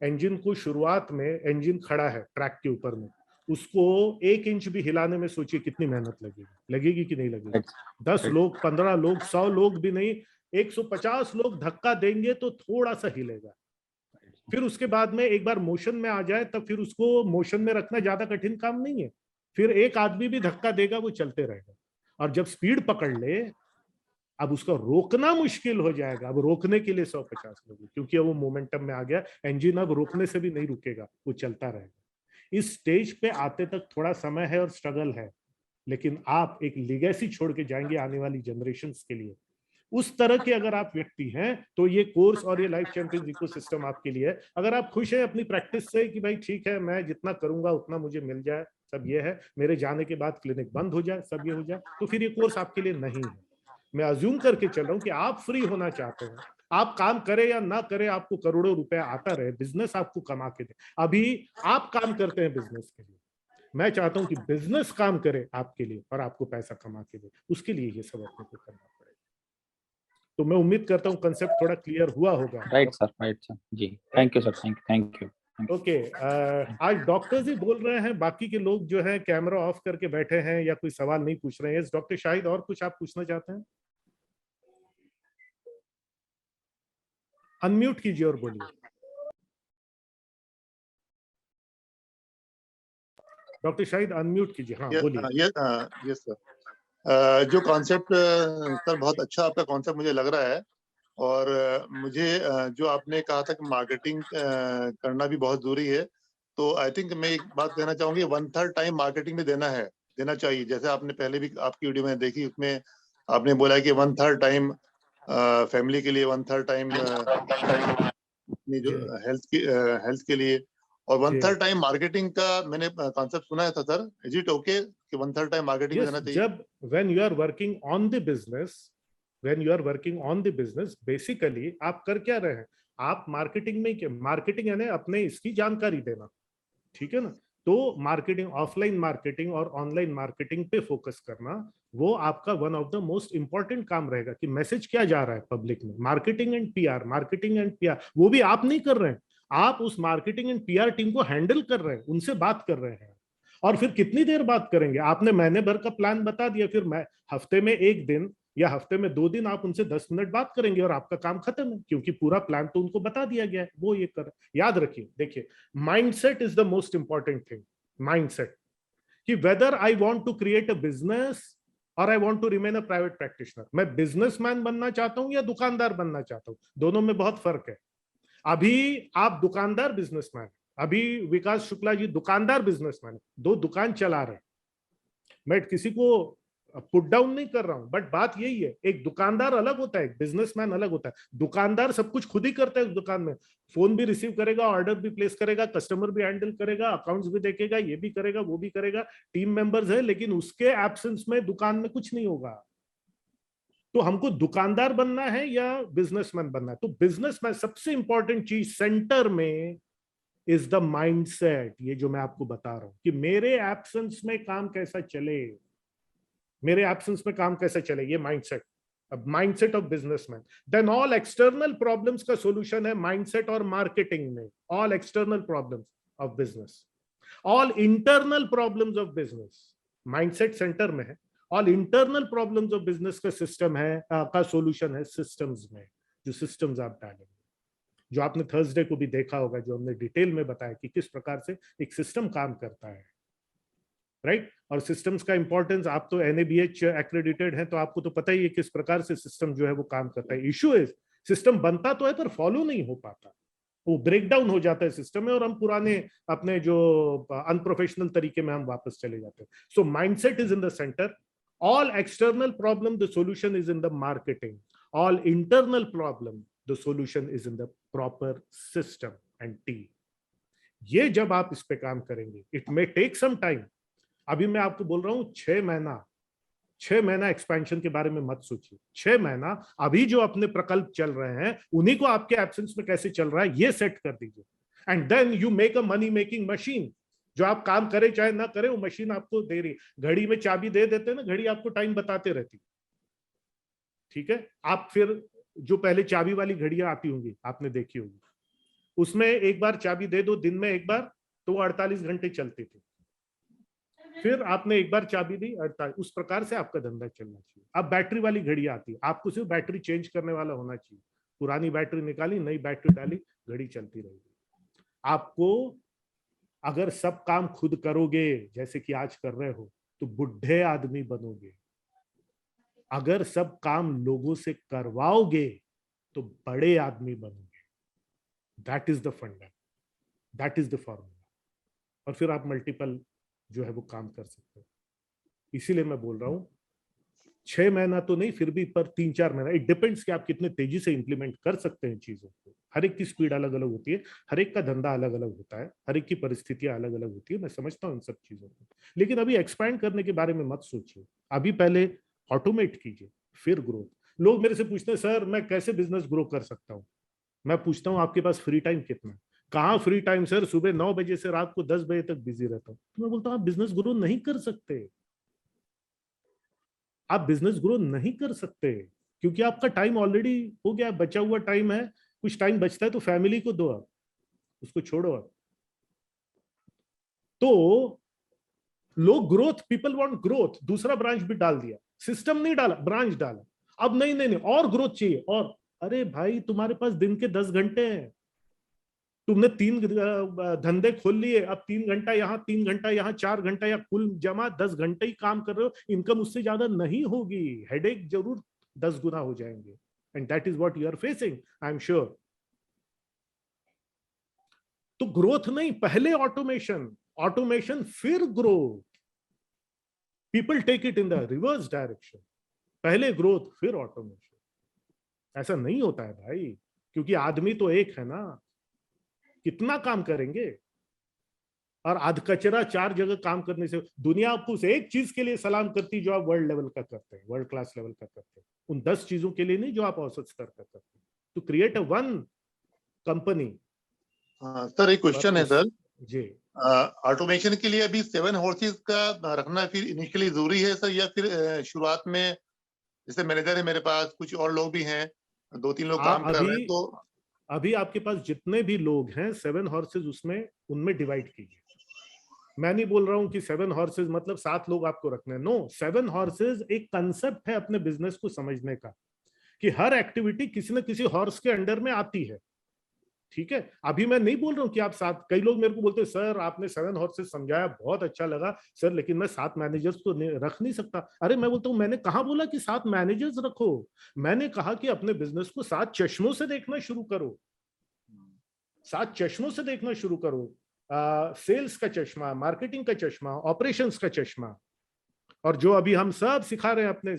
S1: इंजन को शुरुआत में, इंजन खड़ा है ट्रैक के ऊपर में, उसको 1 इंच भी हिलाने में सोचिए कितनी मेहनत लगेगी कि नहीं लगेगी।
S4: Right.
S1: 10 लोग, 15 लोग, 100 लोग भी नहीं, 150 लोग धक्का देंगे तो थोड़ा सा हिलेगा। फिर उसके बाद में एक बार मोशन में आ जाए तब फिर उसको मोशन में रखना ज्यादा कठिन काम नहीं है। फिर एक आदमी भी धक्का देगा, वो चलते रहेगा। और जब स्पीड पकड़ ले, अब उसका रोकना मुश्किल हो जाएगा। अब रोकने के लिए 150 लोग, क्योंकि अब वो मोमेंटम में आ गया। इंजन अब रोकने से भी नहीं रुकेगा, वो चलता रहेगा। इस स्टेज पे आते तक थोड़ा समय है और स्ट्रगल है, लेकिन आप एक लेगेसी छोड़ के जाएंगे आने वाली जनरेशंस के लिए। उस तरह के अगर आप व्यक्ति हैं तो ये कोर्स और ये लाइफ चैंपियंस इकोसिस्टम आपके लिए है। अगर आप खुश हैं अपनी प्रैक्टिस से कि भाई ठीक है, मैं जितना करूंगा उतना मुझे मिल जाए, सब ये है, मेरे जाने के बाद क्लिनिक बंद हो जाए, सब ये हो जाए, तो फिर ये कोर्स आपके लिए नहीं है। मैं अज्यूम करके चल रहा हूं कि आप फ्री होना चाहते हैं। आप काम करें या ना करें, आपको करोड़ों रुपया आता रहे, बिजनेस आपको कमा के दे। अभी आप काम करते हैं बिजनेस के लिए, मैं चाहता हूं कि बिजनेस काम करे आपके लिए और आपको पैसा कमा के दे। उसके लिए ये सब अपने को करना पड़ेगा। तो मैं उम्मीद करता हूं कंसेप्ट थोड़ा क्लियर हुआ होगा।
S4: Right, sir. Right, sir. जी, thank you sir, thank you.
S1: Okay, आज डॉक्टर्स ही बोल रहे हैं, बाकी के लोग जो हैं कैमरा ऑफ करके बैठे हैं या कोई सवाल नहीं पूछ रहे हैं। डॉक्टर शाहिद, और कुछ आप पूछना चाहते हैं? अनम्यूट कीजिए और बोलिए। डॉक्टर शाहिद अनम्यूट कीजिए, हाँ बोलिए।
S2: यस सर, जो कॉन्सेप्ट सर बहुत अच्छा आपका कॉन्सेप्ट मुझे लग रहा है। और मुझे जो आपने कहा था कि मार्केटिंग करना भी बहुत जरूरी है, तो आई थिंक मैं एक बात कहना चाहूंगी, 1/3 टाइम मार्केटिंग में देना चाहिए। जैसे आपने पहले भी आपकी वीडियो में देखी, उसमें आपने बोला कि 1/3 टाइम फैमिली के लिए, 1/3 टाइम अपनी जो हेल्थ के लिए, और 1/3 टाइम मार्केटिंग का मैंने कॉन्सेप्ट सुना था सर। इज इट ओके कि 1/3 टाइम मार्केटिंग में देना चाहिए?
S1: जब when you are working on the business, basically आप कर क्या रहे हैं? आप मार्केटिंग में, मार्केटिंग यानी अपने इसकी जानकारी देना, ठीक है ना? तो मार्केटिंग, ऑफलाइन मार्केटिंग और ऑनलाइन मार्केटिंग पे फोकस करना, वो आपका one of the most important काम रहेगा कि मैसेज क्या जा रहा है पब्लिक में। मार्केटिंग एंड पीआर, वो भी आप नहीं कर रहे हैं, आप उस मार्केटिंग एंड पीआर टीम को हैंडल कर रहे हैं, उनसे बात कर रहे हैं। और फिर कितनी देर बात करेंगे? आपने महीने भर का प्लान बता दिया, फिर मैं हफ्ते में 1 दिन या हफ्ते में 2 दिन आप उनसे 10 मिनट बात करेंगे और आपका काम खत्म है, क्योंकि पूरा प्लान तो उनको बता दिया गया है, वो ये कर। याद रखिए, देखिए, mindset is the most important thing. Mindset कि whether I want to create a business और I want to remain a private practitioner, मैं बिजनेसमैन बनना चाहता हूं या दुकानदार बनना चाहता हूं, दोनों में बहुत फर्क है। अभी आप दुकानदार बिजनेसमैन, अभी विकास शुक्ला जी दुकानदार बिजनेसमैन, 2 दुकान चला रहे हैं। मैं किसी को पुट डाउन नहीं कर रहा हूं, बट बात यही है, एक दुकानदार अलग होता है, एक बिजनेसमैन अलग होता है। दुकानदार सब कुछ खुद ही करता है उस दुकान में, फोन भी रिसीव करेगा, ऑर्डर भी प्लेस करेगा, कस्टमर भी हैंडल करेगा, अकाउंट्स भी देखेगा, ये भी करेगा, वो भी करेगा, टीम मेंबर्स है, लेकिन उसके एब्सेंस में दुकान में कुछ नहीं होगा। तो हमको दुकानदार बनना है या बिजनेसमैन बनना है? तो बिजनेसमैन, सबसे इंपॉर्टेंट चीज सेंटर में इज द माइंडसेट। ये जो मैं आपको बता रहा हूं कि मेरे एब्सेंस में काम कैसा चले, मेरे एब्सेंस में काम कैसे चले, ये माइंडसेट। अब mindset of businessman, then all external problems का सॉल्यूशन है माइंडसेट और मार्केटिंग में। All external problems of business, all internal problems of business, mindset centre में है। All internal problems of business का सिस्टम है, का सॉल्यूशन है सिस्टम्स में। जो सिस्टम्स आप डालेंगे, जो आपने थर्सडे को भी देखा होगा, जो हमने डिटेल में बताया कि किस प्रकार से एक सिस्टम काम करता है, राइट? और सिस्टम्स का इंपॉर्टेंस, आप तो NABH एक्रेडिटेड हैं, तो आपको तो पता ही है किस प्रकार से सिस्टम जो है वो काम करता है। इशू इज, सिस्टम बनता तो है पर फॉलो नहीं हो पाता, वो ब्रेक डाउन हो जाता है सिस्टम में, और हम पुराने अपने जो अनप्रोफेशनल तरीके में हम वापस चले जाते हैं। So mindset is in the centre. All external problem, the solution is in the marketing. All internal problem, the solution is in the proper system and team. ये जब आप इस पे काम करेंगे, it may take some time. अभी मैं आपको बोल रहा हूं 6 महीना, 6 महीना एक्सपेंशन के बारे में मत सोचिए। 6 महीना अभी जो अपने प्रकल्प चल रहे हैं उन्हीं को आपके एब्सेंस में कैसे चल रहा है ये सेट कर दीजिए, and then you make a money making machine. जो आप काम करे चाहे ना करे वो मशीन आपको दे रही। घड़ी में चाबी दे देते हैं ना, घड़ी आपको टाइम बताते रहती, ठीक है। आप फिर जो पहले चाबी वाली घड़ियां आती होंगी आपने देखी होगी, उसमें एक बार चाबी दे दो दिन में एक बार तो वो 48 घंटे चलती थी। फिर आपने एक बार चाबी दी 48, उस प्रकार से आपका धंधा चलना चाहिए। अब बैटरी वाली घड़ी आती है, आपको सिर्फ बैटरी चेंज करने वाला होना चाहिए। पुरानी बैटरी निकाली, नई बैटरी डाली, घड़ी चलती रहेगी। आपको अगर सब काम खुद करोगे जैसे कि आज कर रहे हो तो बुढ़े आदमी बनोगे। अगर सब काम लोगों से करवाओगे तो बड़े आदमी बनोगे। दैट इज द फंडा, दैट इज द फॉर्मूला। और फिर आप मल्टीपल जो है वो काम कर सकते हो। इसीलिए मैं बोल रहा हूं 6 महीना तो नहीं, फिर भी पर 3-4 महीना, इट डिपेंड्स कि आप कितने तेजी से इंप्लीमेंट कर सकते हैं चीजों को। हर एक की स्पीड अलग अलग होती है, हर एक का धंधा अलग अलग होता है, हर एक की परिस्थितियां अलग अलग होती है। मैं समझता हूँ इन सब चीजों को, लेकिन अभी एक्सपैंड करने के बारे में मत सोचिए। अभी पहले ऑटोमेट कीजिए फिर ग्रोथ। लोग मेरे से पूछते हैं सर मैं कैसे बिजनेस ग्रो कर सकता हूँ। मैं पूछता हूँ आपके पास फ्री टाइम कितना है? कहाँ फ्री टाइम सर, सुबह 9 बजे से रात को 10 बजे तक बिजी रहता हूँ। तो मैं बोलता हूँ आप बिजनेस ग्रो नहीं कर सकते। आप बिजनेस ग्रो नहीं कर सकते क्योंकि आपका टाइम ऑलरेडी हो गया, बचा हुआ टाइम है। कुछ टाइम बचता है तो फैमिली को दो, आप उसको छोड़ो। आप तो लोग ग्रोथ, पीपल वांट ग्रोथ, दूसरा ब्रांच भी डाल दिया, सिस्टम नहीं डाला, ब्रांच डाला। अब नहीं नहीं नहीं और ग्रोथ चाहिए। और अरे भाई तुम्हारे पास दिन के 10 घंटे हैं, तुमने 3 धंधे खोल लिए, अब 3 घंटा यहाँ 3 घंटा यहाँ 4 घंटा या कुल जमा 10 घंटे ही काम कर रहे हो। इनकम उससे ज्यादा नहीं होगी, हेडेक जरूर 10 गुना हो जाएंगे। And that is what you are facing, I am sure. तो ग्रोथ नहीं, पहले ऑटोमेशन, ऑटोमेशन फिर growth. People take it in the reverse direction, पहले ग्रोथ फिर ऑटोमेशन। ऐसा नहीं होता है भाई, क्योंकि आदमी तो एक है ना, कितना काम करेंगे। और आध कचरा 4 जगह काम करने से दुनिया आपको उस एक चीज के लिए सलाम करती जो आप वर्ल्ड लेवल का करते हैं, वर्ल्ड क्लास लेवल का करते हैं, उन 10 चीजों के लिए नहीं जो आप औसत स्तर का करते हैं। To create a one company.
S2: Sir एक क्वेश्चन है सर
S1: जी,
S2: ऑटोमेशन के लिए अभी 7 हॉर्सेस का रखना फिर इनिशियली जरूरी है सर, या फिर शुरुआत में जैसे मैनेजर है मेरे पास, कुछ और लोग भी हैं, 2-3 लोग काम कर रहे हैं, तो
S1: अभी आपके पास जितने भी लोग हैं 7 हॉर्सेस उसमें उनमें डिवाइड कीजिए। मैं नहीं बोल रहा हूं कि 7 हॉर्सेस मतलब 7 लोग आपको रखने, नो। 7 हॉर्सेस एक कंसेप्ट है अपने बिजनेस को समझने का, कि हर एक्टिविटी किसी न किसी हॉर्स के अंडर में आती है, ठीक है। अभी मैं नहीं बोल रहा हूं कि आप 7, कई लोग मेरे को बोलते हैं सर आपने 7 हॉर्सेस समझाया बहुत अच्छा लगा सर, लेकिन मैं 7 मैनेजर्स तो रख नहीं सकता। अरे मैं बोलता हूं मैंने कहां बोला कि 7 मैनेजर्स रखो, मैंने कहा कि अपने बिजनेस को 7 चश्मों से देखना शुरू करो। 7 चश्मों से देखना शुरू करो। सेल्स का चश्मा, मार्केटिंग का चश्मा, ऑपरेशंस का चश्मा, और जो अभी हम सब सिखा रहे हैं अपने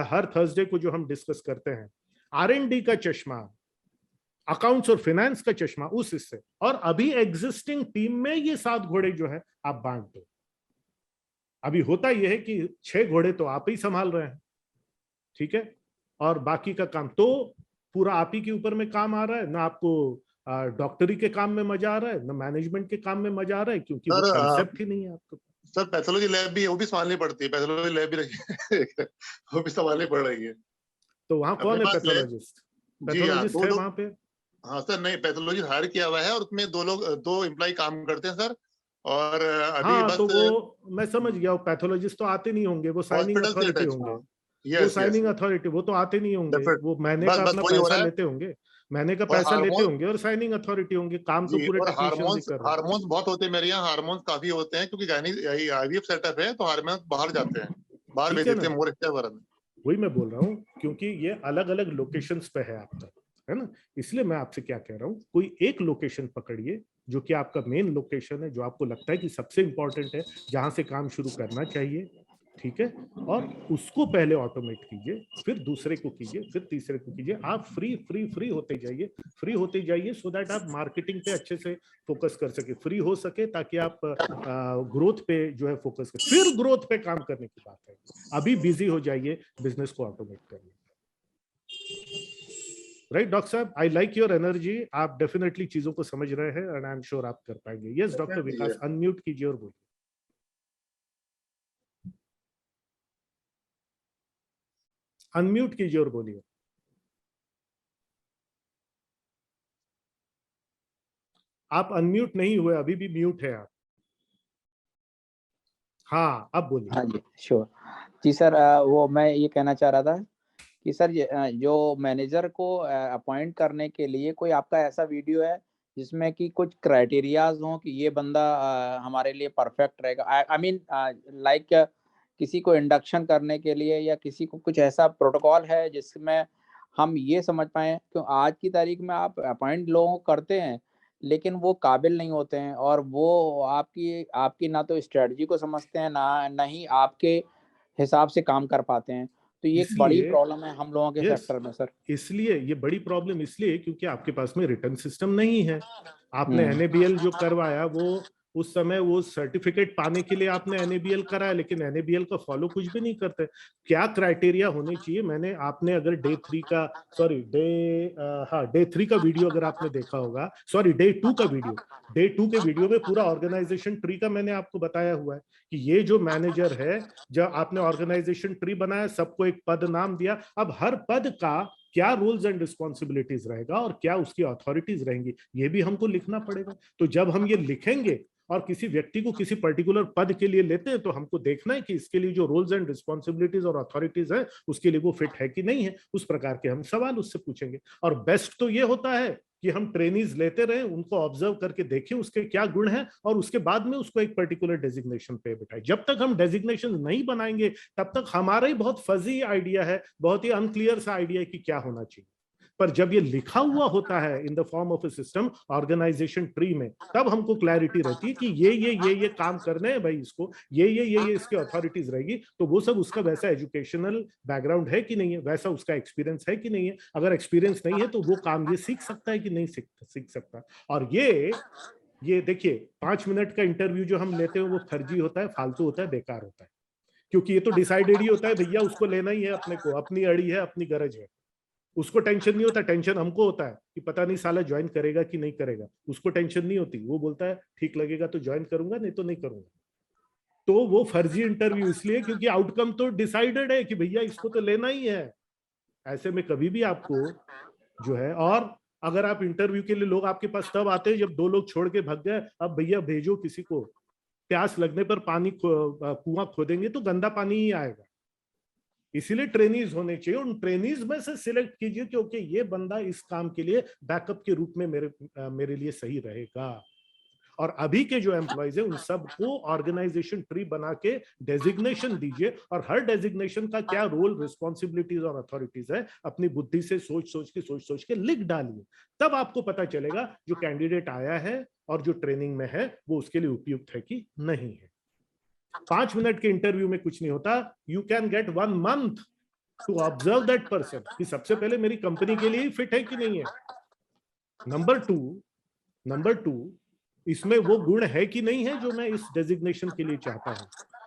S1: हर थर्सडे को जो हम डिस्कस करते हैं, R&D का चश्मा, अकाउंट्स और फाइनेंस का चश्मा, उस हिस्से। और अभी एग्जिस्टिंग टीम में ये 7 घोड़े जो है आप बांट दो। अभी होता यह है कि 6 घोड़े तो आप ही संभाल रहे हैं, ठीक है, और बाकी का काम तो पूरा आप ही के ऊपर में काम आ रहा है। ना आपको डॉक्टरी के काम में मजा आ रहा है, ना मैनेजमेंट के काम में मजा आ रहा है, क्योंकि वो कांसेप्ट ही नहीं है आपको।
S2: सर पैथोलॉजी लैब भी, वो भी संभालनी पड़ती है, पैथोलॉजी लैब भी रखी वो भी संभालनी पड़ रही है।
S1: तो वहाँ कौन है पैथोलॉजिस्ट? पैथोलॉजिस्ट है वहाँ पे?
S2: हाँ सर, नहीं पैथोलॉजी हायर किया हुआ है और उसमें 2 एम्प्लॉय काम करते हैं सर। और अभी
S1: हाँ,
S2: बस
S1: तो वो मैं समझ गया, वो पैथोलॉजिस्ट तो आते नहीं होंगे, वो साइनिंग अथॉरिटी होंगे। वो साइनिंग अथॉरिटी, वो तो आते नहीं होंगे, वो महीने का अपना पैसा लेते होंगे, महीने का पैसा लेते होंगे, और साइनिंग अथॉरिटी होंगे। काम तो पूरे टेक्नीशियन ही कर रहे हैं।
S2: हार्मोन्स बहुत होते हैं मेरे यहाँ, हार्मोन्स काफी होते हैं, क्योंकि आईवीएफ सेटअप है, तो हार्मोन्स बाहर जाते हैं, बाहर भेज देते हैं, मोर एक्टिव।
S1: वही मैं बोल रहा हूँ, क्योंकि ये अलग अलग लोकेशंस पे है आपका, है ना। इसलिए मैं आपसे क्या कह रहा हूँ, कोई एक लोकेशन पकड़िए जो कि आपका मेन लोकेशन है, जो आपको लगता है कि सबसे इंपॉर्टेंट है, जहां से काम शुरू करना चाहिए। ठीक है, और उसको पहले ऑटोमेट कीजिए, फिर दूसरे को कीजिए, फिर तीसरे को कीजिए। आप फ्री फ्री फ्री होते जाइए, फ्री होते जाइए, सो दैट आप मार्केटिंग पे अच्छे से फोकस कर सके, फ्री हो सके, ताकि आप ग्रोथ पे जो है फोकस कर, फिर ग्रोथ पे काम करने की बात है। अभी बिजी हो जाइए, बिजनेस को ऑटोमेट करिए। राइट डॉक्टर साहब, आई लाइक योर एनर्जी, आप डेफिनेटली चीजों को समझ रहे हैं एंड आई एम श्योर आप कर पाएंगे। यस डॉक्टर विकास, अनम्यूट कीजिए और बोलिए। अनम्यूट कीजिए और बोलिए। आप अनम्यूट नहीं हुए, अभी भी म्यूट है आप। हाँ, अब बोलिए।
S4: हाँ जी, श्योर जी सर। वो मैं ये कहना चाह रहा था कि सर जो मैनेजर को अपॉइंट करने के लिए कोई आपका ऐसा वीडियो है जिसमें कि कुछ क्राइटेरियाज हों कि ये बंदा हमारे लिए परफेक्ट रहेगा। आई मीन लाइक किसी को इंडक्शन करने के लिए या किसी को कुछ ऐसा प्रोटोकॉल है जिसमें हम ये समझ पाए, क्यों आज की तारीख में आप अपॉइंट लोगों को करते हैं लेकिन वो काबिल नहीं होते हैं, और वो आपकी आपकी ना तो स्ट्रेटजी को समझते हैं, ना ही आपके हिसाब से काम कर पाते हैं। तो ये एक बड़ी
S1: इसलिए
S4: प्रॉब्लम है हम लोगों के
S1: यस,
S4: सेक्टर में सर।
S1: इसलिए ये बड़ी प्रॉब्लम इसलिए क्योंकि आपके पास में रिटर्न सिस्टम नहीं है। आपने एनएबीएल जो करवाया वो उस समय वो सर्टिफिकेट पाने के लिए आपने एनएबीएल कराया, लेकिन एनएबीएल का फॉलो कुछ भी नहीं करते। क्या क्राइटेरिया होने चाहिए, मैंने आपने अगर डे 3 का सॉरी डे 3 का वीडियो अगर आपने देखा होगा, सॉरी डे 2 का वीडियो, डे 2 के वीडियो में पूरा ऑर्गेनाइजेशन ट्री का मैंने आपको बताया हुआ है कि ये जो मैनेजर है, जब आपने ऑर्गेनाइजेशन ट्री बनाया, सबको एक पद नाम दिया, अब हर पद का क्या रूल्स एंड रिस्पॉन्सिबिलिटीज रहेगा और क्या उसकी अथॉरिटीज रहेंगी, ये भी हमको लिखना पड़ेगा। तो जब हम ये लिखेंगे और किसी व्यक्ति को किसी पर्टिकुलर पद के लिए लेते हैं, तो हमको देखना है कि इसके लिए जो रूल्स एंड रिस्पॉन्सिबिलिटीज और अथॉरिटीज है उसके लिए वो फिट है कि नहीं है। उस प्रकार के हम सवाल उससे पूछेंगे। और बेस्ट तो ये होता है कि हम ट्रेनीज लेते रहे, उनको ऑब्जर्व करके देखें उसके क्या गुण हैं, और उसके बाद में उसको एक पर्टिकुलर डेजिग्नेशन पे बिठाएं। जब तक हम डेजिग्नेशन नहीं बनाएंगे तब तक हमारा ही बहुत फजी आइडिया है, बहुत ही अनक्लियर सा आइडिया है कि क्या होना चाहिए। पर जब ये लिखा हुआ होता है in the form of a system organisation tree में, तब हमको क्लैरिटी रहती है कि ये काम करने हैं भाई, इसको ये इसकी अथॉरिटीज रहेगी। तो वो सब उसका वैसा एजुकेशनल बैकग्राउंड है कि नहीं है, वैसा उसका एक्सपीरियंस है कि नहीं है। अगर एक्सपीरियंस नहीं है तो वो काम ये सीख सकता है कि नहीं सीख सकता। और ये देखिए 5 मिनट का इंटरव्यू जो हम लेते हैं वो फर्जी होता है, फालतू होता है, बेकार होता है। क्योंकि ये तो डिसाइडेड ही होता है भैया, उसको लेना ही है अपने को, अपनी अड़ी है, अपनी गरज है। उसको टेंशन नहीं होता, टेंशन हमको होता है कि पता नहीं साला ज्वाइन करेगा कि नहीं करेगा। उसको टेंशन नहीं होती, वो बोलता है ठीक लगेगा तो ज्वाइन करूंगा, नहीं तो नहीं करूंगा। तो वो फर्जी इंटरव्यू इसलिए क्योंकि आउटकम तो डिसाइडेड है कि भैया इसको तो लेना ही है। ऐसे में कभी भी आपको जो है, और अगर आप इंटरव्यू के लिए लोग आपके पास तब आते हैं जब 2 लोग छोड़ के भाग गए, अब भैया भेजो किसी को, प्यास लगने पर पानी कुआं खोदेंगे तो गंदा पानी ही आएगा। इसीलिए ट्रेनीज होने चाहिए, उन ट्रेनीज में से सिलेक्ट कीजिए क्योंकि ये बंदा इस काम के लिए बैकअप के रूप में मेरे लिए सही रहेगा। और अभी के जो एम्प्लॉइज है उन सबको ऑर्गेनाइजेशन ट्री बना के डेजिग्नेशन दीजिए, और हर डेजिग्नेशन का क्या रोल, रिस्पॉन्सिबिलिटीज और अथॉरिटीज है अपनी बुद्धि से सोच सोच के लिख डालिए। तब आपको पता चलेगा जो कैंडिडेट आया है और जो ट्रेनिंग में है वो उसके लिए उपयुक्त है कि नहीं है। 5 मिनट के इंटरव्यू में कुछ नहीं होता। You can get 1 month to observe that person कि सबसे पहले मेरी कंपनी के लिए ही फिट है कि नहीं है। नंबर टू इसमें वो गुण है कि नहीं है जो मैं इस डेजिग्नेशन के लिए चाहता हूं।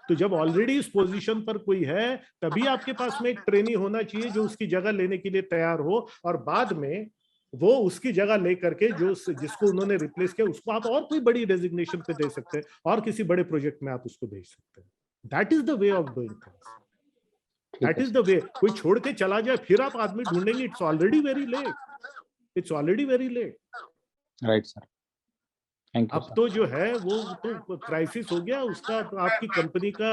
S1: तो जब ऑलरेडी इस पोजीशन पर कोई है, तभी आपके पास में एक ट्रेनी होना चाहिए जो उसकी जगह लेने के लिए तैयार हो, और बाद में वो उसकी जगह लेकर के जो जिसको उन्होंने रिप्लेस किया उसको आप और कोई बड़ी डेजिग्नेशन पे दे सकते हैं, और किसी बड़े प्रोजेक्ट में आप उसको भेज सकते हैं। That is the way of doing things, that is the way. कोई छोड़ के चला जाए फिर आप आदमी ढूंढेंगे, it's already very late, it's already very late.
S4: Right sir, thank you.
S1: अब तो जो है वो तो क्राइसिस हो गया उसका, तो आपकी कंपनी का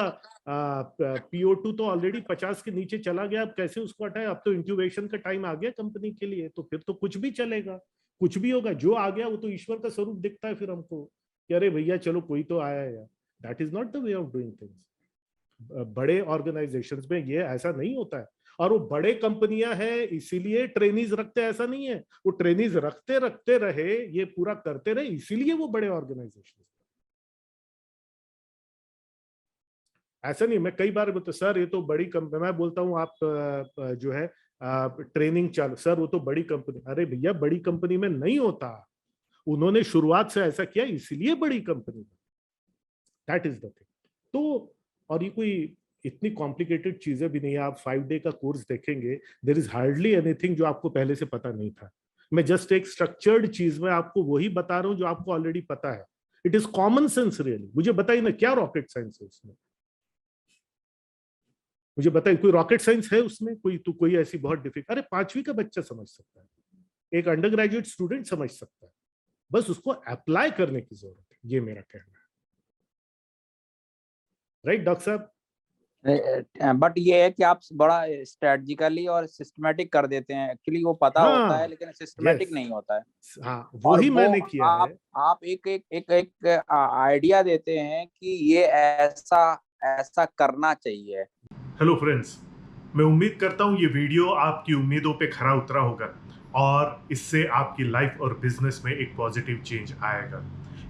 S1: PO2 तो ऑलरेडी 50 के नीचे चला गया। अब कैसे उसको हटाए? अब तो इंक्यूबेशन का टाइम आ गया कंपनी के लिए, तो फिर तो कुछ भी चलेगा, कुछ भी होगा। जो आ गया वो तो ईश्वर का स्वरूप दिखता है फिर हमको कि अरे भैया चलो कोई तो आया है यार। That is not the way of doing things. बड़े ऑर्गेनाइजेशंस में ये ऐसा नहीं होता है। और वो बड़े कंपनियां हैं इसीलिए ट्रेनीज रखते, ऐसा नहीं है। वो ट्रेनीज रखते रहे, ये पूरा करते रहे, इसीलिए वो बड़े ऑर्गेनाइजेशन। ऐसा नहीं, मैं कई बार बोलता सर ये तो बड़ी कंपनी, मैं बोलता हूँ आप जो है ट्रेनिंग चालू, सर वो तो बड़ी कंपनी, अरे भैया बड़ी कंपनी में नहीं होता, उन्होंने शुरुआत से ऐसा किया इसलिए बड़ी company, that is the thing. तो और ये कोई इतनी कॉम्प्लिकेटेड चीजें भी नहीं है, आप 5 डे का कोर्स देखेंगे, देयर इज हार्डली एनीथिंग जो आपको पहले से पता नहीं था। मैं जस्ट एक स्ट्रक्चर्ड चीज में आपको वही बता रहा हूँ जो आपको ऑलरेडी पता है। It is common sense really. मुझे बताइए ना क्या रॉकेट साइंस है उसमें, मुझे बताइए कोई रॉकेट साइंस है उसमें, कोई ऐसी बहुत डिफिकल्ट, अरे 5वीं का बच्चा समझ सकता है, एक अंडर ग्रेजुएट स्टूडेंट समझ सकता है, बस उसको अप्लाई करने की जरूरत है, ये मेरा कहना है। राइट डॉक्टर साहब?
S4: बट ये है कि आप बड़ा स्ट्रेटजिकली और सिस्टमेटिक कर देते हैं, एक्चुअली वो पता होता है लेकिन सिस्टमेटिक नहीं होता है।
S1: हाँ वही मैंने किया है।
S4: आप एक आइडिया देते हैं कि ये ऐसा करना चाहिए।
S1: हेलो फ्रेंड्स, मैं उम्मीद करता हूँ ये वीडियो आपकी उम्मीदों पे खरा उतरा होगा और इससे आपकी लाइफ और बिजनेस में एक पॉजिटिव चेंज आएगा।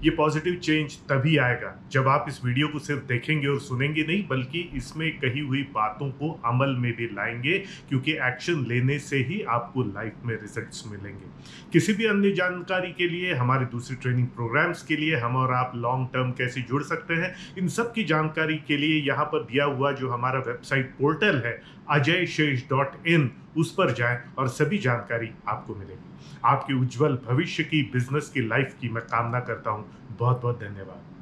S1: ये पॉजिटिव चेंज तभी आएगा जब आप इस वीडियो को सिर्फ देखेंगे और सुनेंगे नहीं, बल्कि इसमें कही हुई बातों को अमल में भी लाएंगे, क्योंकि एक्शन लेने से ही आपको लाइफ में रिजल्ट्स मिलेंगे। किसी भी अन्य जानकारी के लिए, हमारे दूसरे ट्रेनिंग प्रोग्राम्स के लिए, हम और आप लॉन्ग टर्म कैसे जुड़ सकते हैं, इन सब की जानकारी के लिए यहाँ पर दिया हुआ जो हमारा वेबसाइट पोर्टल है ajayshesh.in, उस पर जाएं और सभी जानकारी आपको मिलेगी। आपके उज्जवल भविष्य की, बिजनेस की, लाइफ की मैं कामना करता हूं। बहुत बहुत धन्यवाद।